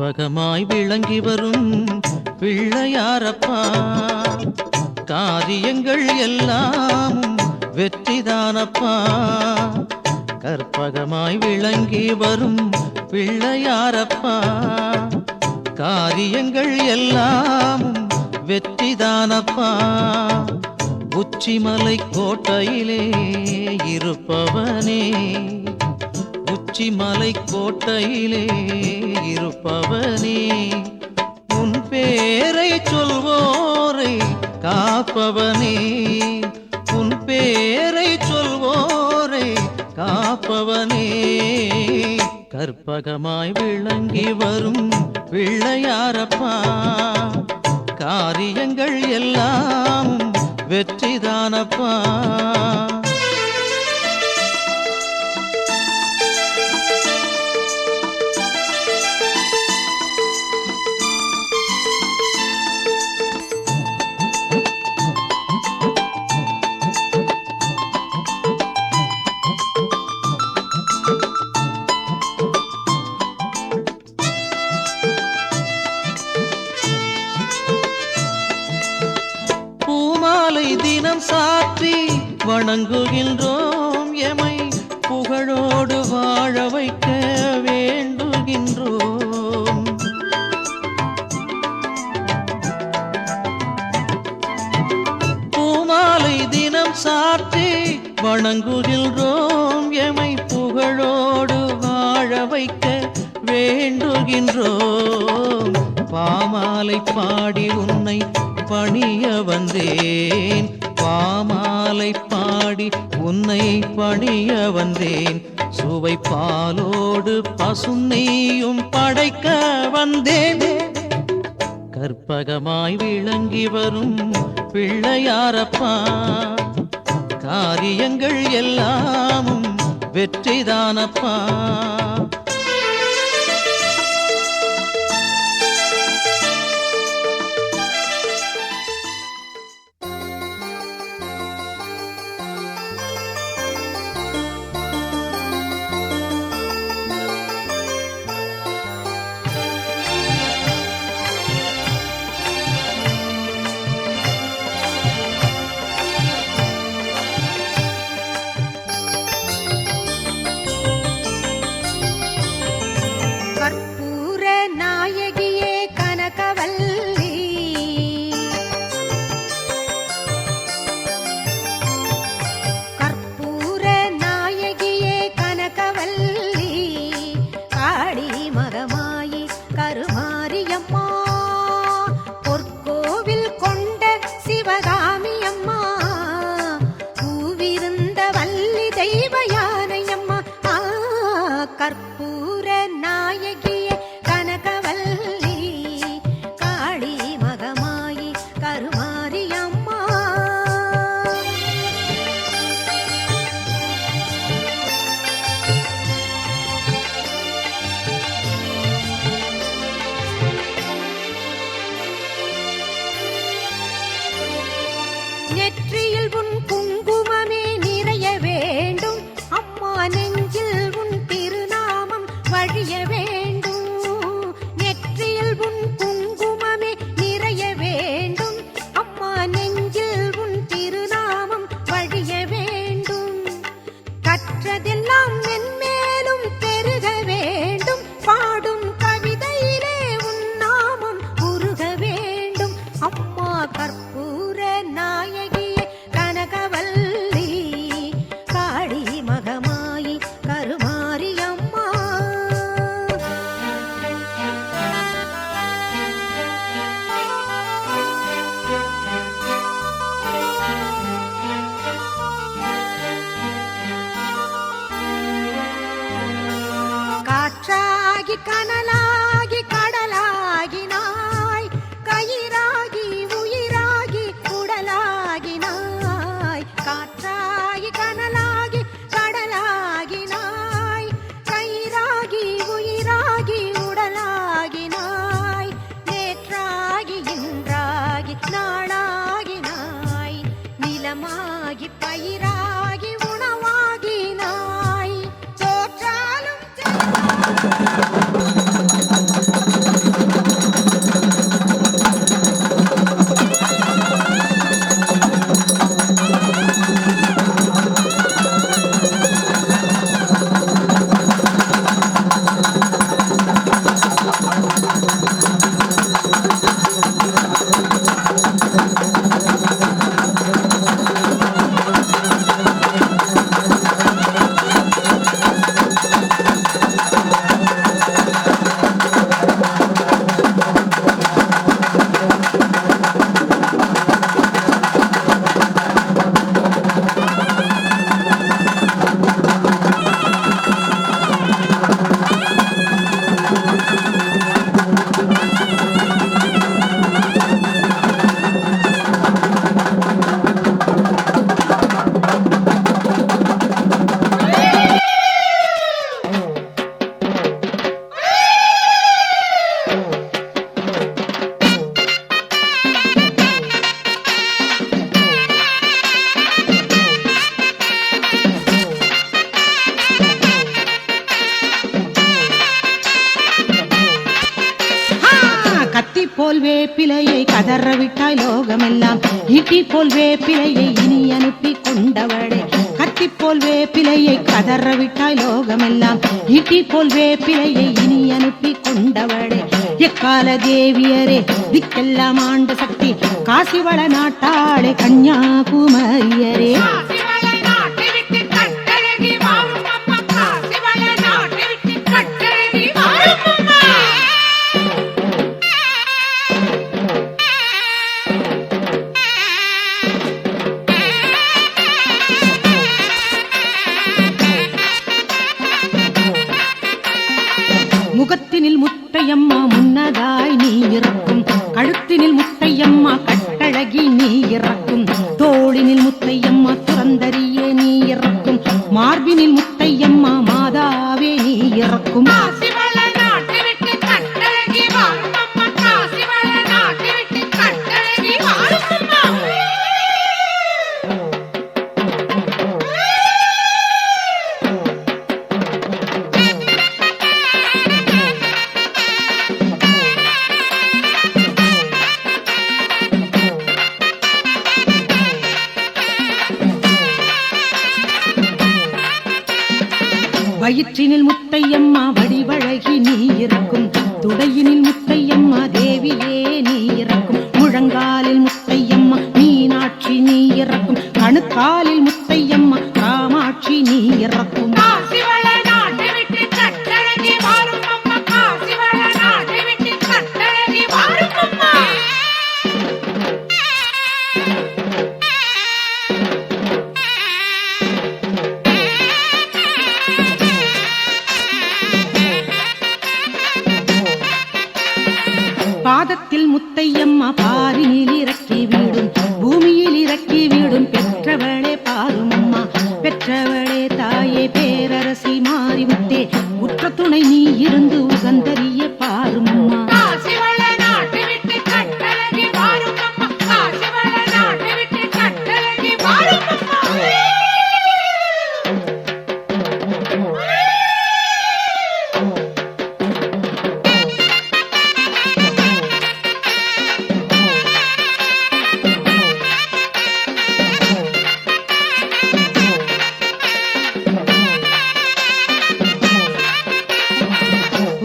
கற்பகமாய் விளங்கி வரும் பிள்ளையாரப்பா, காரியங்கள் எல்லாம் வெற்றிதானப்பா. கற்பகமாய் விளங்கி வரும் பிள்ளையாரப்பா, காரியங்கள் எல்லாம் வெற்றிதானப்பா. உச்சிமலை கோட்டையிலே இருப்பவனே, உச்சிமலை கோட்டையிலே இருப்பவனே, உன் பேரை சொல்வோரை காப்பவனே, உன் பேரை சொல்வோரை காப்பவனே. கற்பகமாய் விளங்கி வரும் பிள்ளையாரப்பா, காரியங்கள் எல்லாம் வெற்றிதானப்பா. தினம் சாற்றி வணங்குகின்றோம், எமை புகழோடு வாழ வைக்க வேண்டுகின்றோம். பூமாலை தினம் சாற்றி வணங்குகின்றோம், எமை புகழோடு வாழ வைக்க வேண்டுகின்றோம். பாமாலை பாடி உன்னை பணிய வந்தேன், பாமாலை பாடி உன்னை பணிய வந்தேன். சுவை பாலோடு பசுநெய்யும் படைக்க வந்தேன். கற்பகமாய் விளங்கி வரும் பிள்ளையாரப்பா, காரியங்கள் எல்லாம் வெற்றிதானப்பா. கற்பூர நாயகியே கனகவல்லி, காளி மகமாயி கருமாரியம்மா. நெற்றியில் உன் குங்குமமே நிறைய வேண்டும் அம்மா, நெஞ்சில் உன் திருநாமம் வழிய வேண்டும். நெற்றியில் உன் குங்குமமே நிறைய வேண்டும் அம்மா, நெஞ்சில் உன் திருநாமம் வழிய வேண்டும். கற்றதெல்லாம் மென்மேலும் பெருக வேண்டும், பாடும் கவிதையிலே உன் நாமம் உருக வேண்டும் அம்மா. கற்பூர நாயகியே கனகவல்லி, காளி மகமாயி கருமாரியம்மா. காற்றாகி கனலாகி கடலாகினாய், கயிறாகி உயிராகி உடலாகினாய். காற்றாகி கனலாகி கடலாகினாய், கயிறாகி உயிராகி உடலாகினாய். நேற்றாகி இன்றாகி நாளாகினாய், நிலமாகி பயிராகி உணவாகினாய். தோற்றாலும் கத்தி போல் வேப்பிலையை கதறவிட்டாய் லோகமெல்லாம் ஈட்டி போல் வேப்பிலையை இனி அனுப்பி கொண்டவளே கத்தி போல் வேப்பிலையை கதறவிட்டாய் லோகமெல்லாம் ஈட்டி போல் வேப்பிலையை இனி அனுப்பி கொண்டவளே எக்கால தேவியரே திக்கெல்லாம் ஆண்ட சக்தி காசிவள நாட்டாளே கன்யாகுமரியரே முகத்தினில் முத்தையம்மா முன்னதாய் நீ இறக்கும் கழுத்தினில் முத்தையம்மா கட்டழகி நீ இறக்கும் தோளினில் முத்தையம்மா துறந்தறியே நீ இறக்கும் மார்பினில் முத்தையம்மா மாதாவே நீ இறக்கும் வயிற்றினில் முத்தையம்மா வடிவழகி நீ இறக்கும் துடையினில் முத்தையம்மா தேவியே நீ இறக்கும் முழங்காலில் முத்தையம்மா மீனாட்சி நீ இறக்கும் கணுக்காலில் முத்தையம்மா காமாட்சி நீ இறக்கும் பாதத்தில் முத்தையம்மா பாரினில் இறக்கி வீடும் பூமியில் இறக்கி வீடும் பெற்றவளே பாரும் அம்மா பெற்றவளே தாயே பேரரசி மாறிவிட்டே உற்ற துணை நீ இருந்து உகந்தறிய பாரும் அம்மா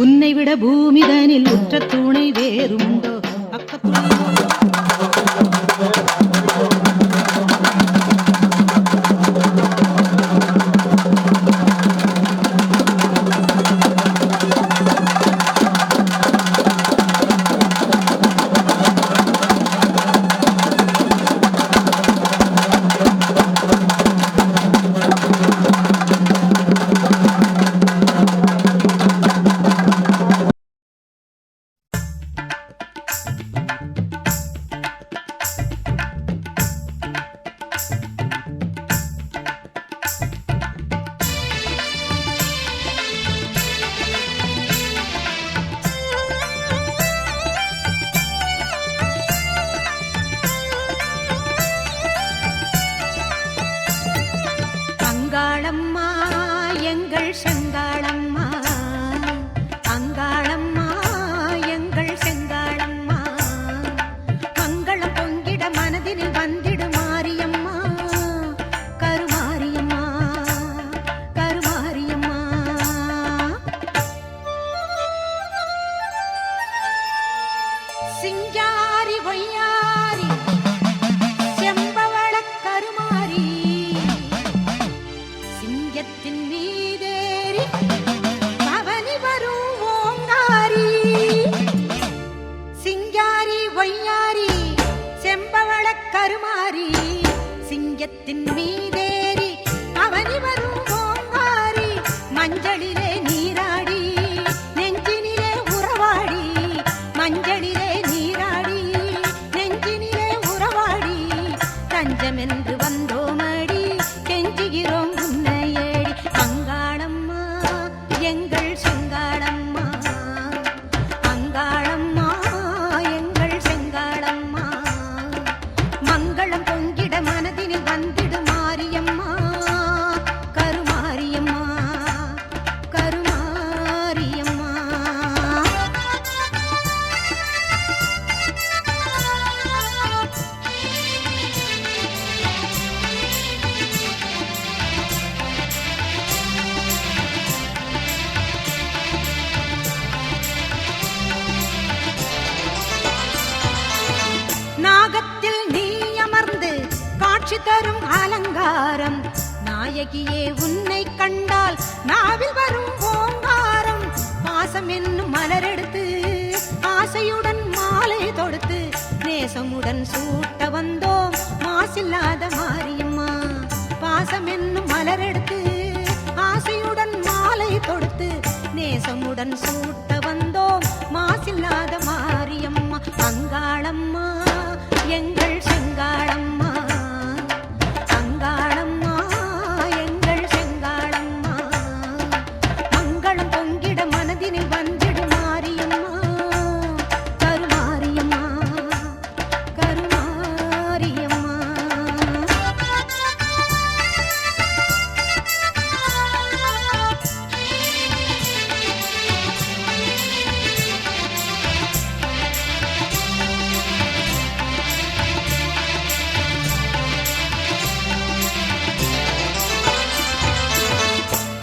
உன்னை விட பூமிதனில் உற்ற துணை வேறுமுண்டோ அங்காளம்மா எங்கள் செங்காளம்மா அங்காளம்மா எங்கள் செங்காளம்மா மங்களம் பொங்கிட மனதினில் வந்திடு மாரியம்மா கருமாரியம்மா கருமாரியம்மா சிங்காரி ஒய்யாரி செம்பவள கருமாரி சிங்கத்தின் மீதேறி பவனி வரும் ஓங்காரி சிங்காரி ஒய்யாரி செம்பவள கருமாரி சிங்கத்தின் மீதேறி பவனி வரும் ஓங்காரி மஞ்சளிலே நீராடி நெஞ்சினிலே உறவாடி மஞ்சளிலே நீராடி நெஞ்சினிலே உறவாடி தஞ்சமென்று வந்தோமடி கெஞ்சுகிறோம் உன்னையேடி அங்காளம்மா எங்கள் செங்காளம்மா அங்காளம்மா எங்கள் செங்காளம்மா மங்களம் பொங்கிட மனதினில் வந்திடு மாறி தரும் அலங்காரம் நாயகியே உன்னை கண்டால் நாவில் வரும் ஓங்காரம் பாசம் என்னும் மலரெடுத்து ஆசையுடன் மாலை தொடுத்து நேசமுடன் சூட்ட வந்தோம் மாசில்லாத மாரியம்மா பாசம் என்னும் மலரெடுத்து ஆசையுடன் மாலை தொடுத்து நேசமுடன் சூட்ட வந்தோம் மாசில்லாத மாரியம்மா அங்காளம்மா எங்கள் செங்காளம்மா அங்காளம்மா எங்கள் செங்காளம்மா மங்களம் பொங்கிட மனதினில் வந்திடு மாரியம்மா கருமாரியம்மா கருமாரியம்மா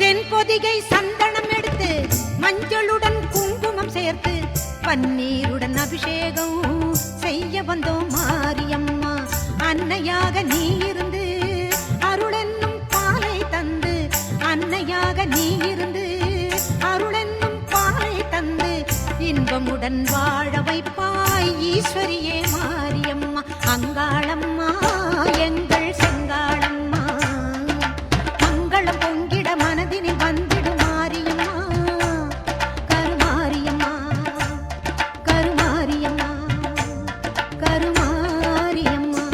தென்பொதிகை சந்தனம் எடுத்து மஞ்சளுடன் குங்குமம் சேர்த்து பன்னீருடன் அபிஷேகம் செய்ய வந்தோம் மாரியம்மா அன்னையாக நீ இருந்து அருளென்னும் பாலை தந்து அன்னையாக நீ இருந்து அருளென்னும் பாலை தந்து இன்பமுடன் வாழ வைப்பாய் ஈஸ்வரியே மாரியம்மா அங்காளம்மா எங்கள் செங்காளம்மா மங்களம் பொங்கிட மனதினில் வந்திடு மாரியம்மா கருமாரியம்மா கருமாரியம்மா கருமாரியம்மா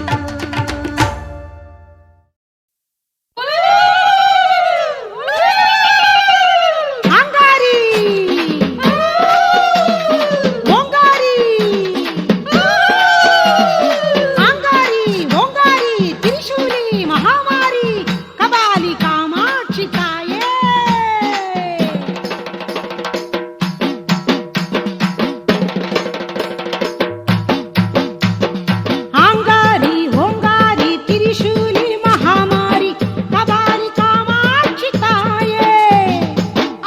ஆங்காரி ஓங்காரி ஆங்காரி ஓங்காரி திரிசூலி மகாமாரி கபாலி காமாட்சி தாயே ஆங்காரி ஓங்காரி திரிசூலி மகாமாரி கபாலி காமாட்சி தாயே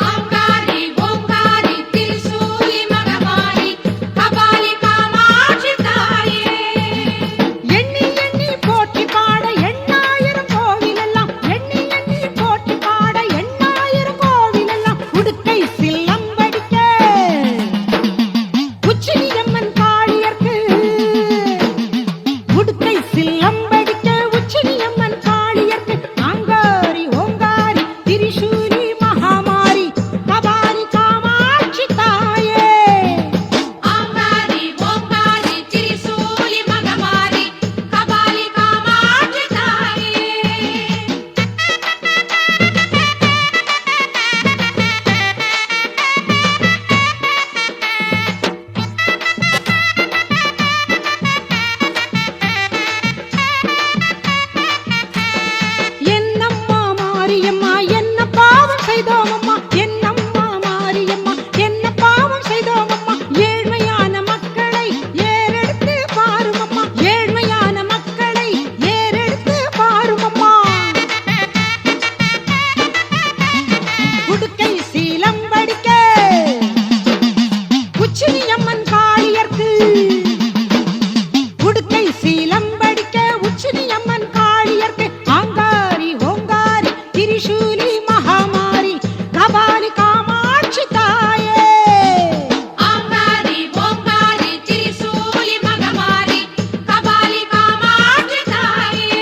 ஆங்காரி ஓங்காரி திரிசூலி மகமாரி கபாலி காமாட்சி தாயே எண்ணி எண்ணி போற்றி பாட எண்ணாயிரம் கோவிலெல்லாம் எண்ணி எண்ணி போற்றி பாட எண்ணாயிரம் கோவிலெல்லாம் உடுக்கை சில்லம்படிக்க உச்சினியம்மன் காளியர்க்கு உடுக்கை சில்லம்படிக்க உச்சினியம்மன் காளியர்க்கு ஆங்காரி ஓங்காரி திரிசூலி மகாமாரி கபாலி காமாட்சி தாயே ஆங்காரி ஓங்காரி திரிசூலி மகமாரி கபாலி காமாட்சி தாயே என்னம்மா மாரியம்மா என்ன பாவம் செய்தோமம்மா என்னம்மா மாரியம்மா என்ன பாவம் செய்தோமம்மா ஏழ்மையான மக்களை ஏறெடுத்து பாருமம்மா ஏழ்மையான மக்களை ஏறெடுத்து பாருமம்மா உடுக்கை சீலம்படிக்க உச்சினியம்மன் காளியர்க்கு உடுக்கை சீலம்படிக்க உச்சினியம்மன் காளியர்க்கு ஆங்காரி ஓங்காரி திரிசூலி மகாமாரி கபாலி காமாட்சி தாயே ஆங்காரி ஓங்காரி திரிசூலி மகமாரி கபாலி காமாட்சி தாயே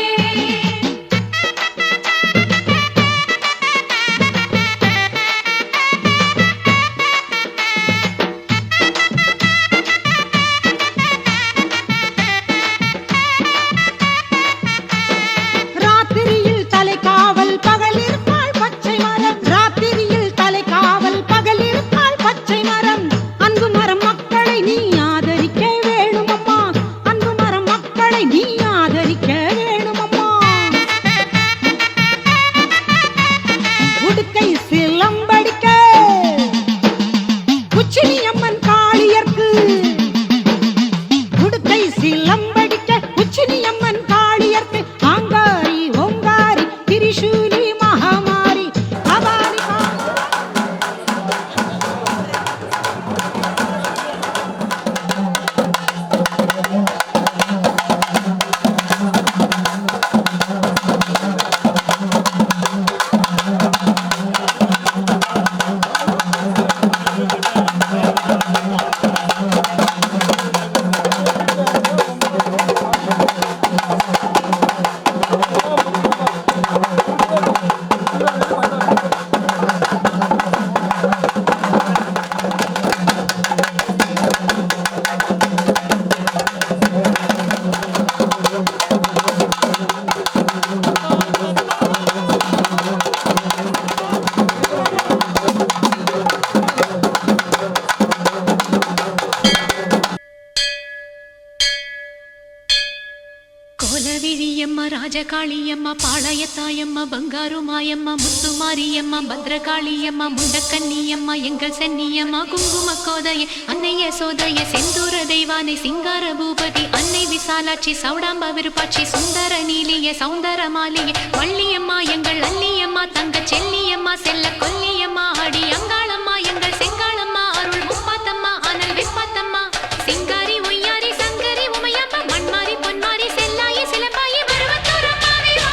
அம்மா ராஜகாளியம்மா பாளையத்தாயம்மா பங்காரு மாயம்மா முத்துமாரியம்மா பத்ரகாளியம்மா முண்டக்கன்னியம்மா எங்கள் சென்னியம்மா குங்கும கோதைய அன்னைய சோதைய செந்தூர தெய்வானை சிங்கார பூபதி அன்னை விசாலாட்சி சௌடாம்ப விருப்பாட்சி சுந்தர நீலிய சௌந்தர மாலிய வள்ளியம்மா எங்கள் அல்லியம்மா தங்க செல்லியம்மா செல்ல கொல்லியம்மா அடி அங்காளம்மா எங்கள் செங்காளம்மா அருள் முப்பாத்தம்மா அனல் விப்பாத்தம்மா சிங்காரி ஒய்யாரி சங்கரி உமையம்மா மண்மாரி பொன்மாரி செல்லாயி சிலம்பாயி மருவத்தூரம்மாவே வா.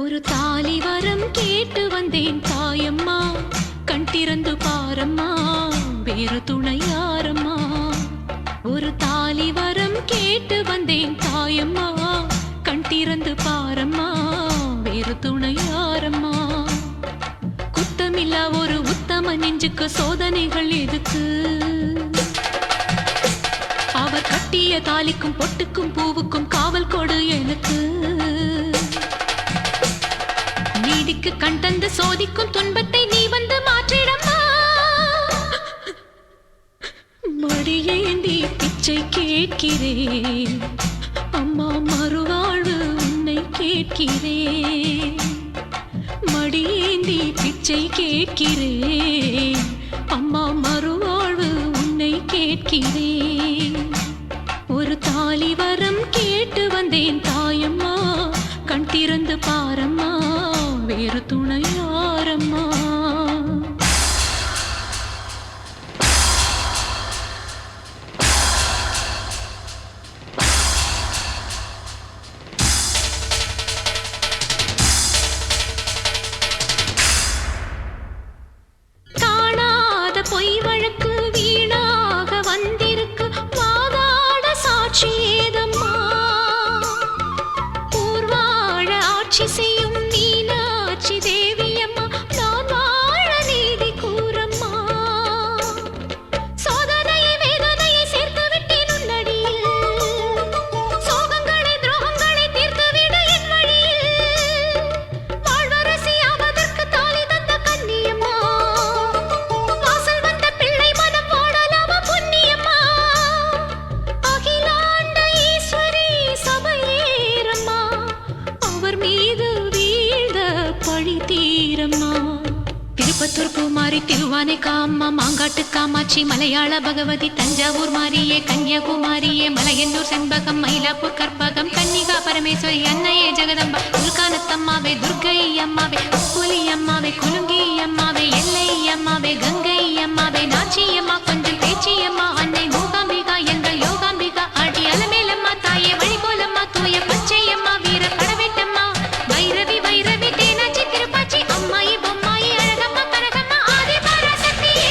ஒரு தாலி வரம் கேட்டு வந்தேன் தாயம்மா கண் திறந்து பாரம்மா வேறு துணையாரம்மா. ஒரு தாலி வரம் கேட்டு வந்தேன் தாயம்மா கண் திறந்து பாரம்மா வேறு துணையாரம்மா. குத்தமில்லா ஒரு உத்தம நெஞ்சுக்கு சோதனைகள் எதுக்கு? அவர் கட்டிய தாலிக்கும் பொட்டுக்கும் பூவுக்கும் காவல் கொடு எனக்கு. நீதிக்கு கண் தந்து சோதிக்கும் துன்பத்தை நீ வந்து மாற்றிடம்மா. மடியேந்தி பிச்சை கேட்கிறேன் அம்மா மறுவாழ்வு உன்னை கேட்கிறேன். மடியேந்தி பிச்சை கேட்கிறேன் அம்மா மறுவாழ்வு உன்னை கேட்கிறேன். ஒரு தாலி வரம் கேட்டு வந்தேன் தாயம்மா கண் திறந்து பாரம்மா வேறு துணையாரம்மா. பொய் வழக்கு வீணாக வந்திருக்கு வாதாட சாட்சி ஏதம்மா. ஊர்வாழ ஆட்சி செய்யும் மீனாட்சி தேவியம்மா நான் வாழ நீதி கூறம்மா. சோதனையை வேதனையை சேர்த்து விட்டேன் உன்னடியில் சோகங்களை துரோகங்களை தீர்த்து விட என் வழியில். வாழ்வரசி ஆவதற்கு தாலி தந்த கன்னியம்மா திருப்பத்தூர் பூமாரி திருவானை காம்மா மாங்காட்டு காமாட்சி மலையாள பகவதி தஞ்சாவூர் மாரியே கன்னியாகுமாரியே மலையன்னூர் செண்பகம் மயிலாப்பூர் கற்பகம் கன்னிகா பரமேஸ்வரி அன்னையே ஜெகதம்பா துர்கானத்தம்மாவே துர்கை அம்மாவே புலி அம்மாவே குலுங்கி அம்மாவே எல்லை அம்மாவே கங்கை அம்மாவே நாச்சி அம்மா கொஞ்சம் பேச்சி அம்மா அன்னை மூகாம்பிகா எங்கள் யோகாம்பிகா அடி அலமேலம்மா தாயே வழிபோலம்மா தூய பச்சை அம்மா வீர படவேட்டம்மா வைரவி வைரவி தேனாச்சி திருப்பாச்சி அம்மாயி பொம்மாயி அழகம்மா கனகம்மா ஆதி பராசக்தியே.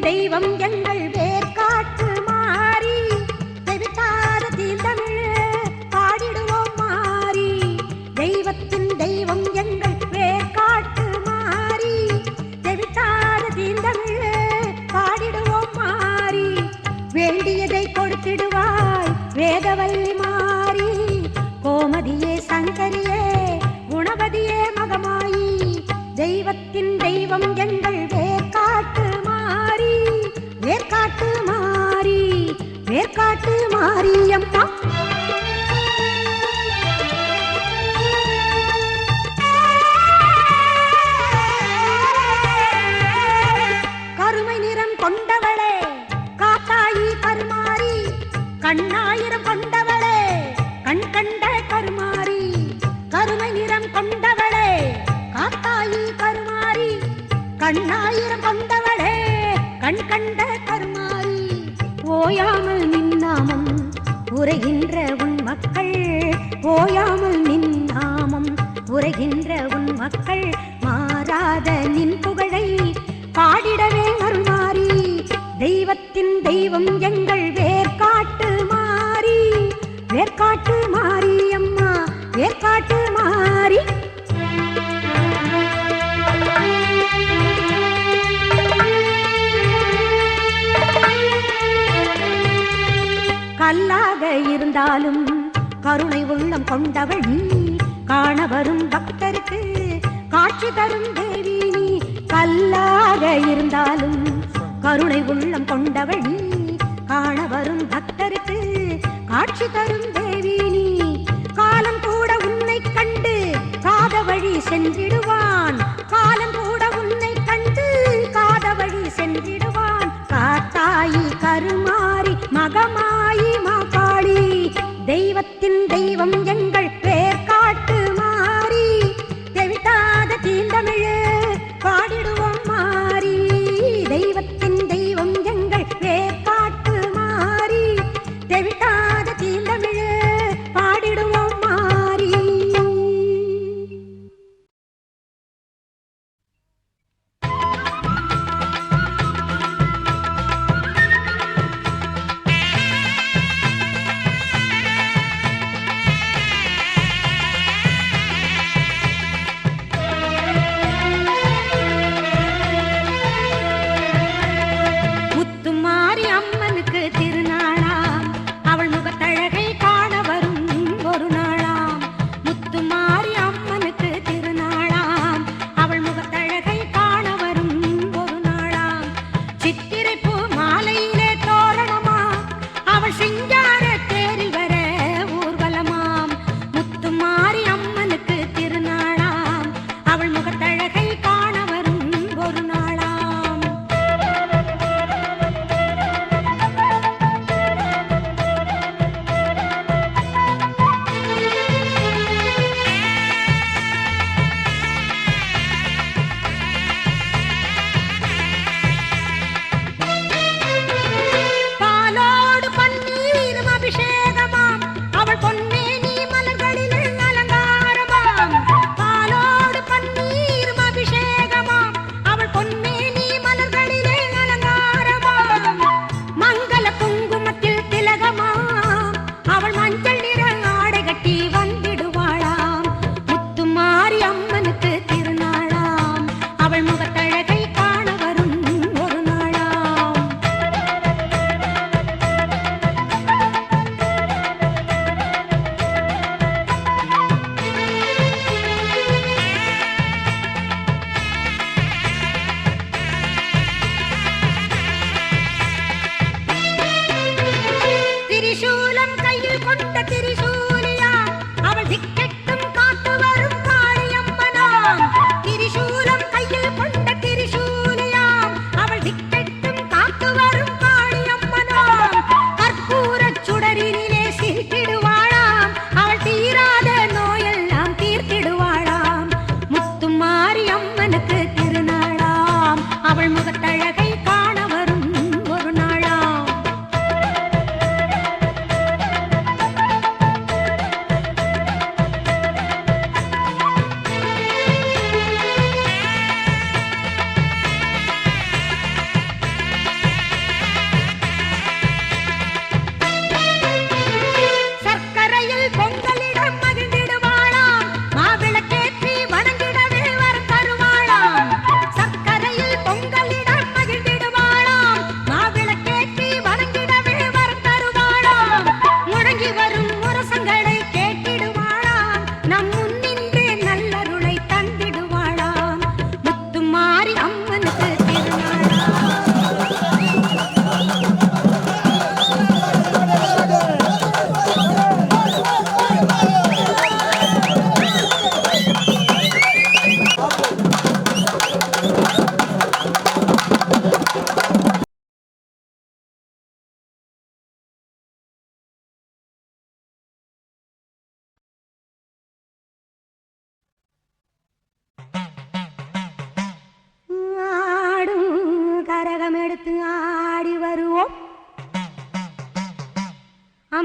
தெய்வம் எங்கள் வேர்காட்டு மாறி தெவிட்டாத தீந்தமிழ் பாடிடுவோம் மாறி தெய்வத்தின் தெய்வம் எங்கள் வேர்காட்டு மாறி தெவிட்டாத தீந்தமிழ் பாடிடுவோம் மாறி வேண்டியதை கொடுத்திடுவாய் வேதவல்லி மாறி கோமதியே சங்கரியே குணவதியே மகமாயி தெய்வத்தின் தெய்வம் எங்கள் வேர்காட்டு மாறி வேர்காட்டு மாறி வேர்காட்டு மாரியம்மா கருமை நிறம் கொண்டவளே காத்தாயி கருமாரி கண்ணாயிரம் கொண்டவளே கண் கண்ட கருமாரி கருமை நிறம் கொண்டவளே காத்தாயி கருமாரி கண்ணாயிரம் கொண்டவளே கண் கண்ட கருமாரி ஓயாமல் நின்னாமம் உரைகின்ற உன் மக்கள் ஓயாமல் நின்னாமம் உரைகின்ற உன் மக்கள் மாறாத நின் புகழை பாடிடவே அருள்மாரி தெய்வத்தின் தெய்வம் எங்கள் வேர்காட்டு மாறி வேர்காட்டு மாறி அம்மா வேர்காட்டு மாறி கல்லாக இருந்தாலும் கருணை உள்ளம் கொண்டவள் நீ காண வரும் பக்தருக்கு காட்சி தரும் தேவி நீ கல்லாக இருந்தாலும் கருணை உள்ளம் கொண்டவள் நீ காண வரும் பக்தருக்கு காட்சி தரும் தேவி நீ காலம் கூட உன்னை கண்டு காத வழி சென்றிடுவான் காலம் கூட உன்னை கண்டு காத வழி சென்றிடுவான் காத்தாயி கருமாரி மகமாயி மாகாளி தெய்வத்தின் தெய்வம் எங்கள் வேர்காட்டு மாறி தெவிட்டாத தீந்தமிழ் பாடிடுவோம் மாறி தெய்வத்தின் தெய்வம் எங்கள் வேர்காட்டு மாறி தெவிட்டாத தீந்தமிழ் பாடிடுவோம் மாறி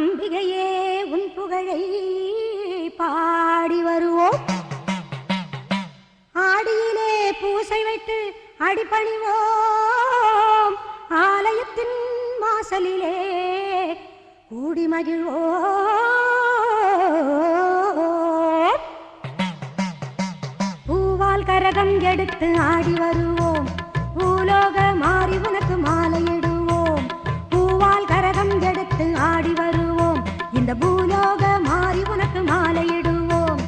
அம்பிகையே உன் புகழை பாடி வருவோம். ஆடியிலே பூசை வைத்து அடிபணிவோம். ஆலயத்தின் வாசலிலே கூடி மகிழ்வோம். பூவால் கரகம் எடுத்து ஆடி வருவோம். பூலோக மாறி உனக்கு மாலையிடுவோம். பூவால் கரகம் எடுத்து ஆடி வருவோம். இந்த பூலோக மாறி உனக்கு மாலையிடுவோம்.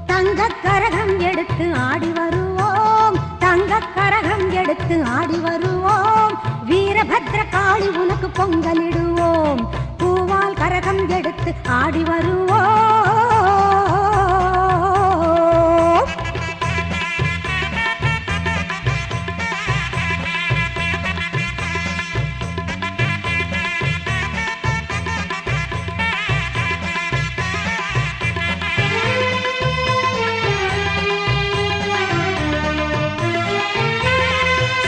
தங்க கரகம் எடுத்து ஆடி வருவோம். தங்க கரகம் எடுத்து ஆடி வருவோம். வீரபத்ர காளி உனக்கு பொங்கலிடுவோம். பூவால் கரகம் எடுத்து ஆடி வருவோம்.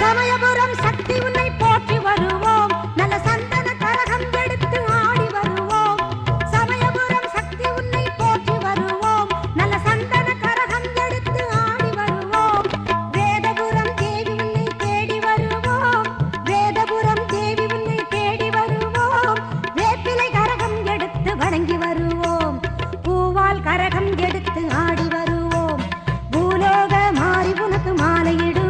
சமயபுரம் சக்தி உன்னை போற்றி வருவோம். நல்ல சந்தன கரகம் எடுத்து ஆடி வருவோம். சமயபுரம் சக்தி உன்னை போற்றி வருவோம். நல்ல சந்தன கரகம் எடுத்து ஆடி வருவோம். வேதபுரம் தேவி உன்னை தேடி வருவோம். வேதபுரம் தேவி உன்னை தேடி வருவோம். வேப்பிலை கரகம் எடுத்து வணங்கி வருவோம். பூவால் கரகம் எடுத்து ஆடி வருவோம். பூலோக மாறி உனக்கு மாலையிடுவோம்.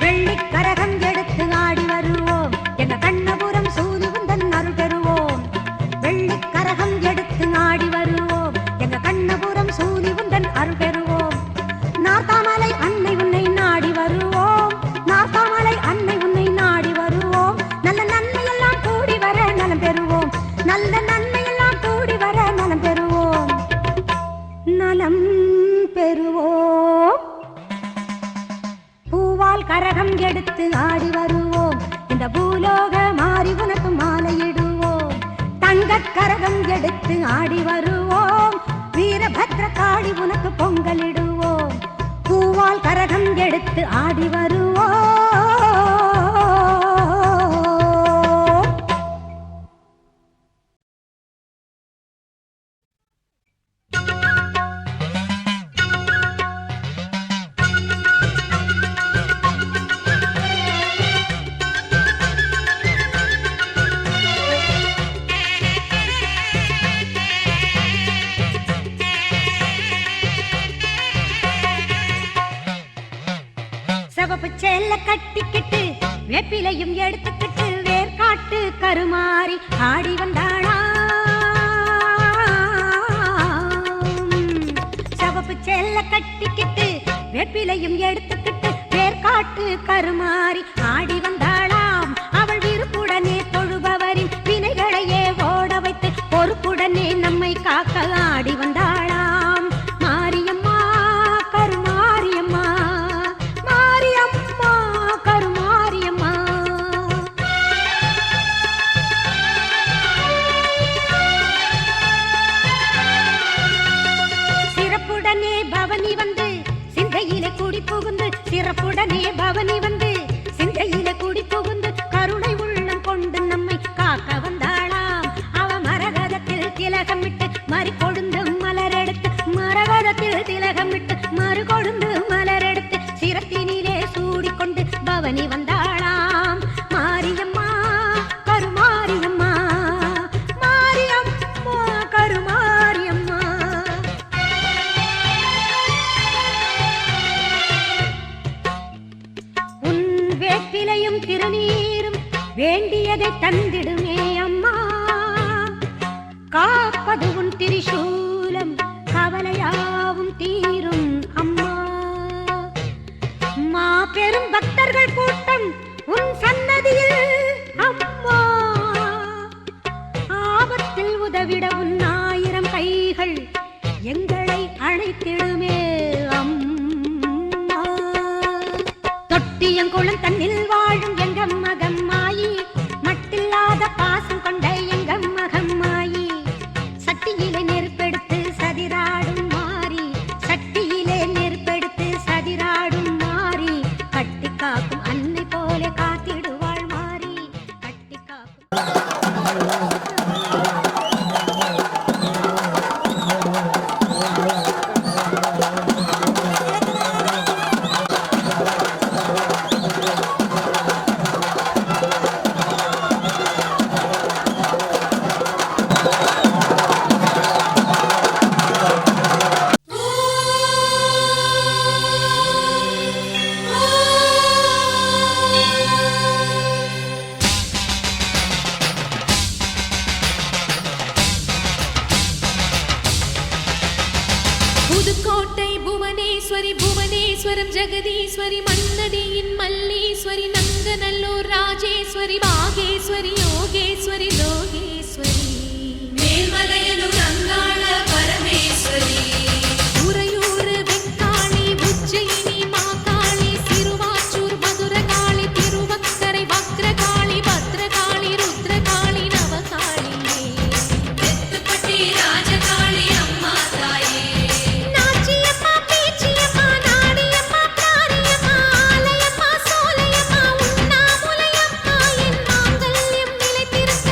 வெள்ளிக்கரகம் எடுத்து ஆடி வருவோம். எங்க கண்ணபுரம் சூதி உந்தன் அருள் பெறுவோம். வெள்ளிக்கரகம் எடுத்து ஆடி வருவோம். எங்க கண்ணபுரம் சூதி உந்தன் அருள் பெறுவோம். நார்த்தாமலை அன்னை உன்னை நாடி வருவோம். நார்த்தாமலை அன்னை உன்னை நாடி வருவோம். நல்ல நன்மையெல்லாம் கூடி வர நலம் பெறுவோம். நல்ல நன்மையெல்லாம் கூடி வர நலம் பெறுவோம். நலம் பெறுவோம். பூவால் கரகம் எடுத்து ஆடி வருவோம். இந்த பூலோக மாறி உனக்கு மாலையிடுவோம். தங்க கரகம் எடுத்து ஆடி வருவோம். வீரபத்ர காளி உனக்கு பொங்கலிடுவோம். பூவால் கரகம் எடுத்து ஆடி வருவோம். சிவப்பு சேல கட்டிக்கிட்டு வேப்பிலையும் எடுத்துக்கிட்டு வேர்காட்டு கருமாறி ஆடி வந்தாளாம். சிவப்பு சேல கட்டிக்கிட்டு வேப்பிலையும் எடுத்துக்கிட்டு வேர்காட்டு கருமாறி ஆடி வந்தாளாம். அவள் விருப்புடனே தொழுபவரின் வினைகளையே ஓட வைத்து பொறுப்புடனே நம்மை காக்க ஆடி வந்தாளாம். மாரியம்மா கருமாரியம்மா, மாரியம்மா கருமாரியம்மா. சிறப்புடனே பவனி வந்து சிந்தையில கூடி புகுந்து, சிறப்புடனே பவனி வந்து சிந்தையில கூடி புகுந்து கருணை உள்ளம் கொண்டு நம்மை காக்க வந்தாளாம். அவ மரகதத்தில் திலகமிட்டு மறு கொழுந்து மலரெடுத்து, மரகதத்தில் திலகமிட்டு மறு கொழுந்து மலரெடுத்து சிரத்தினிலே சூடிக்கொண்டு பவனி வந்தாளாம். மாரியம்மா கருமாரியம்மா, மாரியம்மா கருமாரியம்மா. உன் வேப்பிலையும் திருநீரும் வேண்டியதை தந்திடுமே அம்மா. காப்பது உன் திரிசூலம் கவலையாவும் தீரும் அம்மா. மாபெரும் பக்தர்கள் கூட்டம் உன் சன்னதியில் அம்மா. ஆபத்தில் உதவிட உன் 1000 கைகள் எங்களை அழைத்திடுமே அம்மா. தொட்டியங்குளம் தன்னில் வாழும் எங்க மகம்மாயி காக்கும் அன்னை போல காத்திடுவாள் மாறி கட்டி காக்கும். புதுக்கோட்டை புவனேஸ்வரி புவனேஸ்வரம் ஜெகதீஸ்வரி மன்னடியின் மல்லீஸ்வரி நங்கநல்லூர் ராஜேஸ்வரி பாகேஸ்வரி யோகேஸ்வரி லோகேஸ்வரி மேல்மலையனூர் அங்காள பரமேஸ்வரி உறையூர் வெக்காளி உஜ்ஜயினி மாகாளி சிறுவாச்சூர் மதுரகாளி திருவக்கரை வக்ரகாளி பத்ரகாளி ருத்ரகாளி நவகாளியே தெத்துப்பட்டி ராஜகாளி அம்மா தாயே நாச்சியம்மா பேச்சியம்மா நாடியம்மா பிராரியம்மா ஆலயம்மா சோலையம்மா உண்ணாமுலையம்மா என் மாங்கல்யம் நிலைத்திருக்க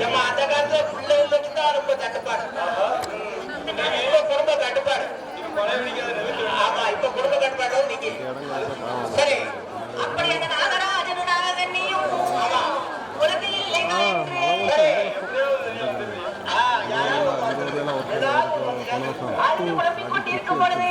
ஏமா அந்த காலத்துல பிள்ளைகளுக்கு தான் ரொம்ப தட்டுப்பாடு. இப்ப குடும்ப கட்டுப்பாடு. ஆமா இப்ப குடும்ப கட்டுப்பாடு நீங்க. சரி அப்படி அந்த நாகராஜனுடாக நீயும் உலகில் கொண்டிருக்கும் பொழுது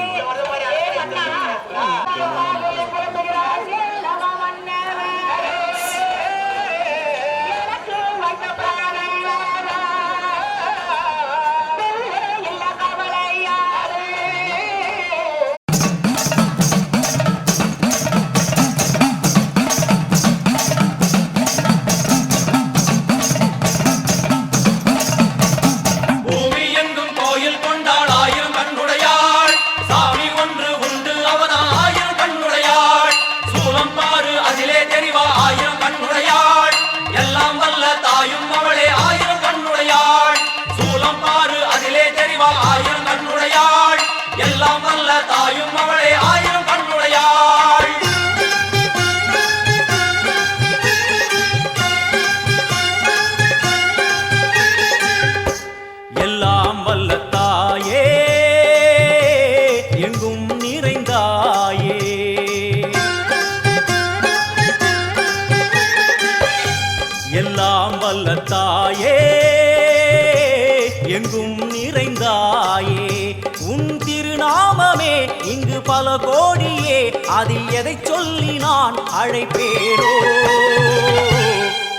பல கோடியே அதில் எதை சொல்லி நான் அழைப்பேனோ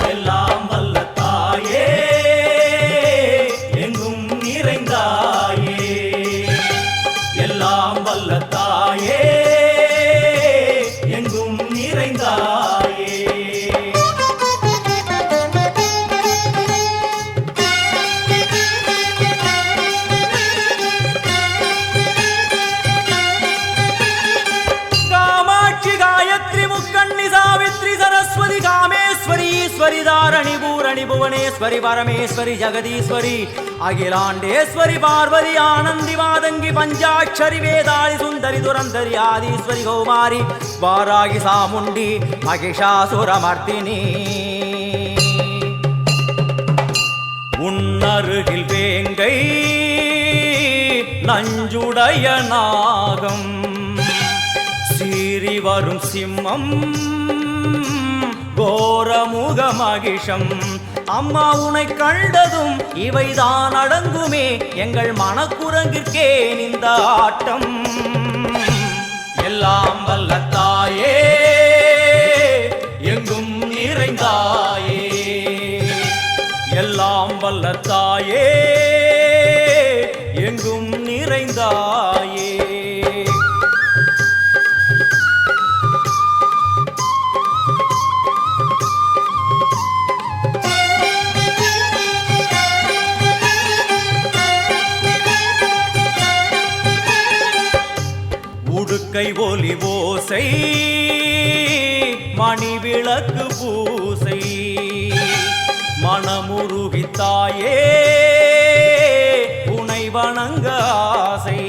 எல்லாம் வல்ல தாயே எங்கும் நிறைந்தாயே எல்லாம் வல்ல தாயே எங்கும் நிறைந்தாயே தாரணி பூரணி புவனேஸ்வரி பரமேஸ்வரி ஜெகதீஸ்வரி அகிலாண்டேஸ்வரி பார்வதி ஆனந்தி மாதங்கி பஞ்சாட்சரி வேதாளி சுந்தரி துரந்தரி ஆதீஸ்வரி கௌமாரி வாராகி சாமுண்டி மகிஷாசுரமர்த்தினி உன்னருகில் வேங்கை நஞ்சுடைய நாகம் சீறி வரும் சிம்மம் கோரமுக மகிஷம் அம்மா உனை கண்டதும் இவைதான் அடங்குமே எங்கள் மனக்குரங்கிற்கே இந்த ஆட்டம் எல்லாம் வல்ல தாயே எங்கும் நிறைந்தாயே எல்லாம் வல்ல தாயே எங்கும் நிறைந்தாயே கை ஒலி ஓசை மணி விளக்கு பூசை மனமுருகித்தாயே உனை வணங்க ஆசை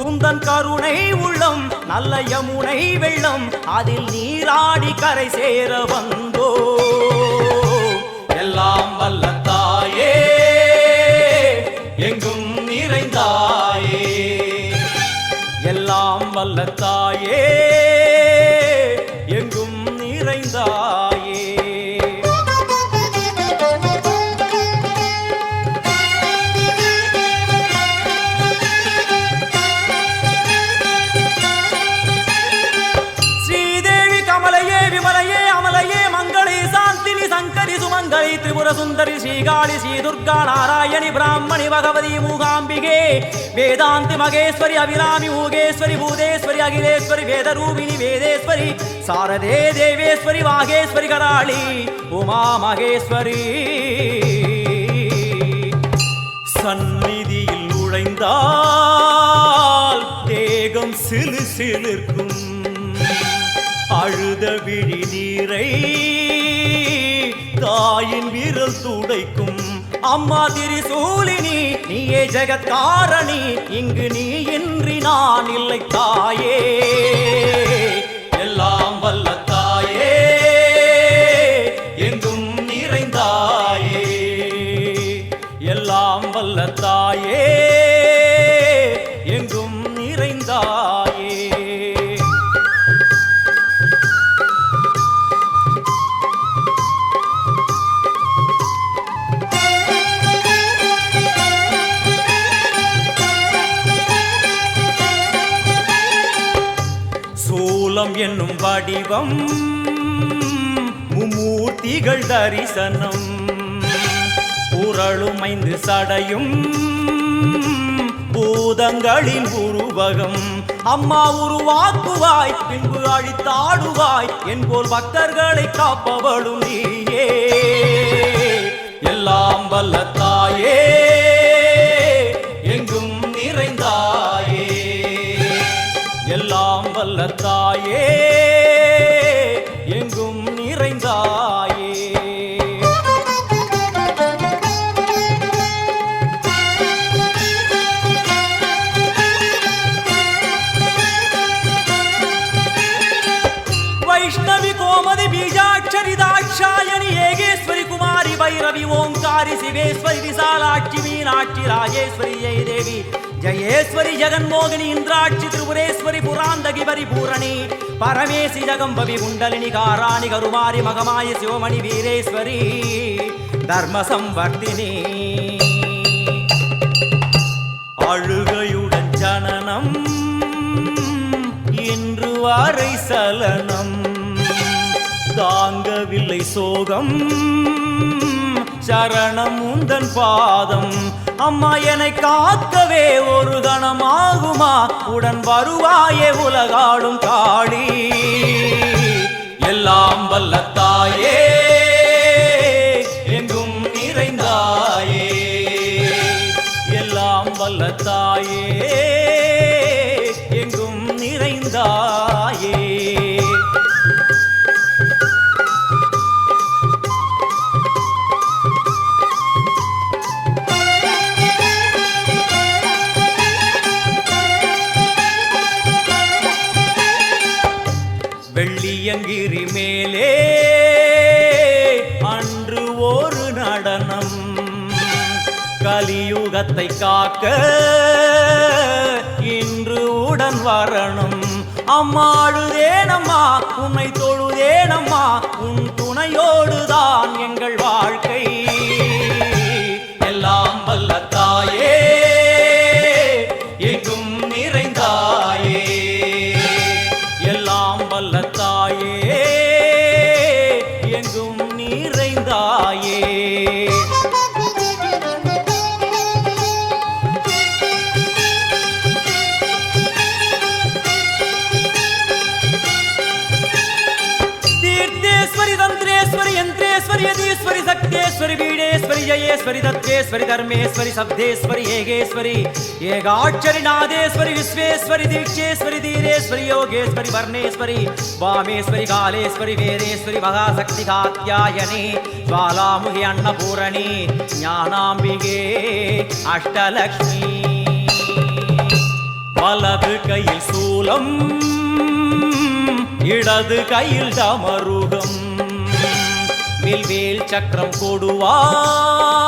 உந்தன் கருணை உள்ளம் நல்ல யமுனை வெள்ளம் அதில் நீராடி கரை சேர வந்தோ எல்லாம் வல்ல தாயே எங்கும் நிறைந்தாயே எல்லாம் வல்ல தாயே எங்கும் நிறைந்தாயே ஸ்ரீதேவி கமலையே விமலையே அமலையே மங்களே சாந்தினி சங்கரி சுமங்கலி திரிபுர சுந்தரி ஸ்ரீகாளி ஸ்ரீ துர்கா நாராயணி பிராமணி பகவதி மூகாம்பிகே வேதாந்தி மகேஸ்வரி அபிராமி மூகேஸ்வரி பூதேஸ்வரி அகிலேஸ்வரி வேதரூபிணி வேதேஸ்வரி சாரதே தேவேஸ்வரி வாகேஸ்வரி கராளி உமா மகேஸ்வரி சந்நிதியில் நுழைந்தால் தேகம் சிலு சிலிர்க்கும் அழுத விழி நீரை தாயின் விரல் துடைக்கும் அம்மா திரிசூலினி நீயே ஜெகத்காரணி இங்கு நீ இன்றி நான் இல்லை தாயே எல்லாம் வல்ல தாயே எங்கும் நிறைந்தாயே வல்ல தாயே எங்கும் நிறைந்தாயே. சூலம் என்னும் வடிவம் மும்மூர்த்திகள் தரிசனம் உரளுமைந்து சடையும் பூதங்களின் உருவகம் அம்மா உருவாக்குவாய் பின்பு அழித்தாடுவாய் என்போல் பக்தர்களை காப்பவளும் நீயே. எல்லாம் வல்ல தாயே எங்கும் நிறைந்தாயே. எல்லாம் வல்ல தாயே எங்கும் நிறைந்தாயே. वैष्णवी कोमदि बीजाक्षरी दाक्षायणी येगेश्वरी कुमारी भैरवी ओंकारी शिवेश्वरी विशालाक्षी मीनाक्षी राजेश्वरी जय देवी जयेश्वरी जगन्मोहिनी इंद्राक्षी त्रिपुरेश्वरी पुरांदगी परिपूरणी परमेशि जगंबवी कुंडलिनी काराणि करुमारी मगमाय शिवमणि वीरेश्वरी धर्म संवर्धिनी. அழுகையுடன் ஜனனம் இன்று வரை சலனம் தாங்கவில்லை சோகம் சரணம் உந்தன் பாதம். அம்மா என்னை காக்கவே ஒரு கணமாகுமா உடன் வருவாயே உலகாடும் காளி. எல்லாம் வல்ல தாயே எங்கும் நிறைந்தாயே. எல்லாம் வல்ல தாயே எங்கும் நிறைந்தாயே. வெள்ளியங்கிரி மேலே அன்று ஒரு நடனம் கலியுகத்தை காக்க இன்று உடன் வரணும். அம்மா அழுதேனம்மா உன்னை தொழுதேனம்மா உன் துணையோடுதான் எங்கள் வாழ்க்கை. எல்லாம் வல்ல தாயே எங்கும் நிறைந்தாயே. எல்லாம் வல்ல தாயே எங்கும் நிறைந்தாயே. तीर्थेश्वरी तंत्रेश्वरी यंत्रेश्वरी यदीश्वरी शक्तेश्वरी बीडेश्वरी जयेश्वरी दत्तेश्वरी धर्मेश्वरी शब्देश्वरी येगेश्वरी ஏகாட்சரி நாதேஸ்வரி விஸ்வேஸ்வரி தீட்சேஸ்வரி தீரேஸ்வரி யோகேஸ்வரி வர்ணேஸ்வரி வாமேஸ்வரி காலேஸ்வரி வேதேஸ்வரி மகாசக்தி காத்யாயனி ஜ்வாலாமுகி அன்னபூரணி ஞானாம்பிகே அஷ்டலக்ஷ்மி. வலது கையில் சூலம் இடது கையில் டமருகம் வில்வேல் சக்கரம் கொடுவாள்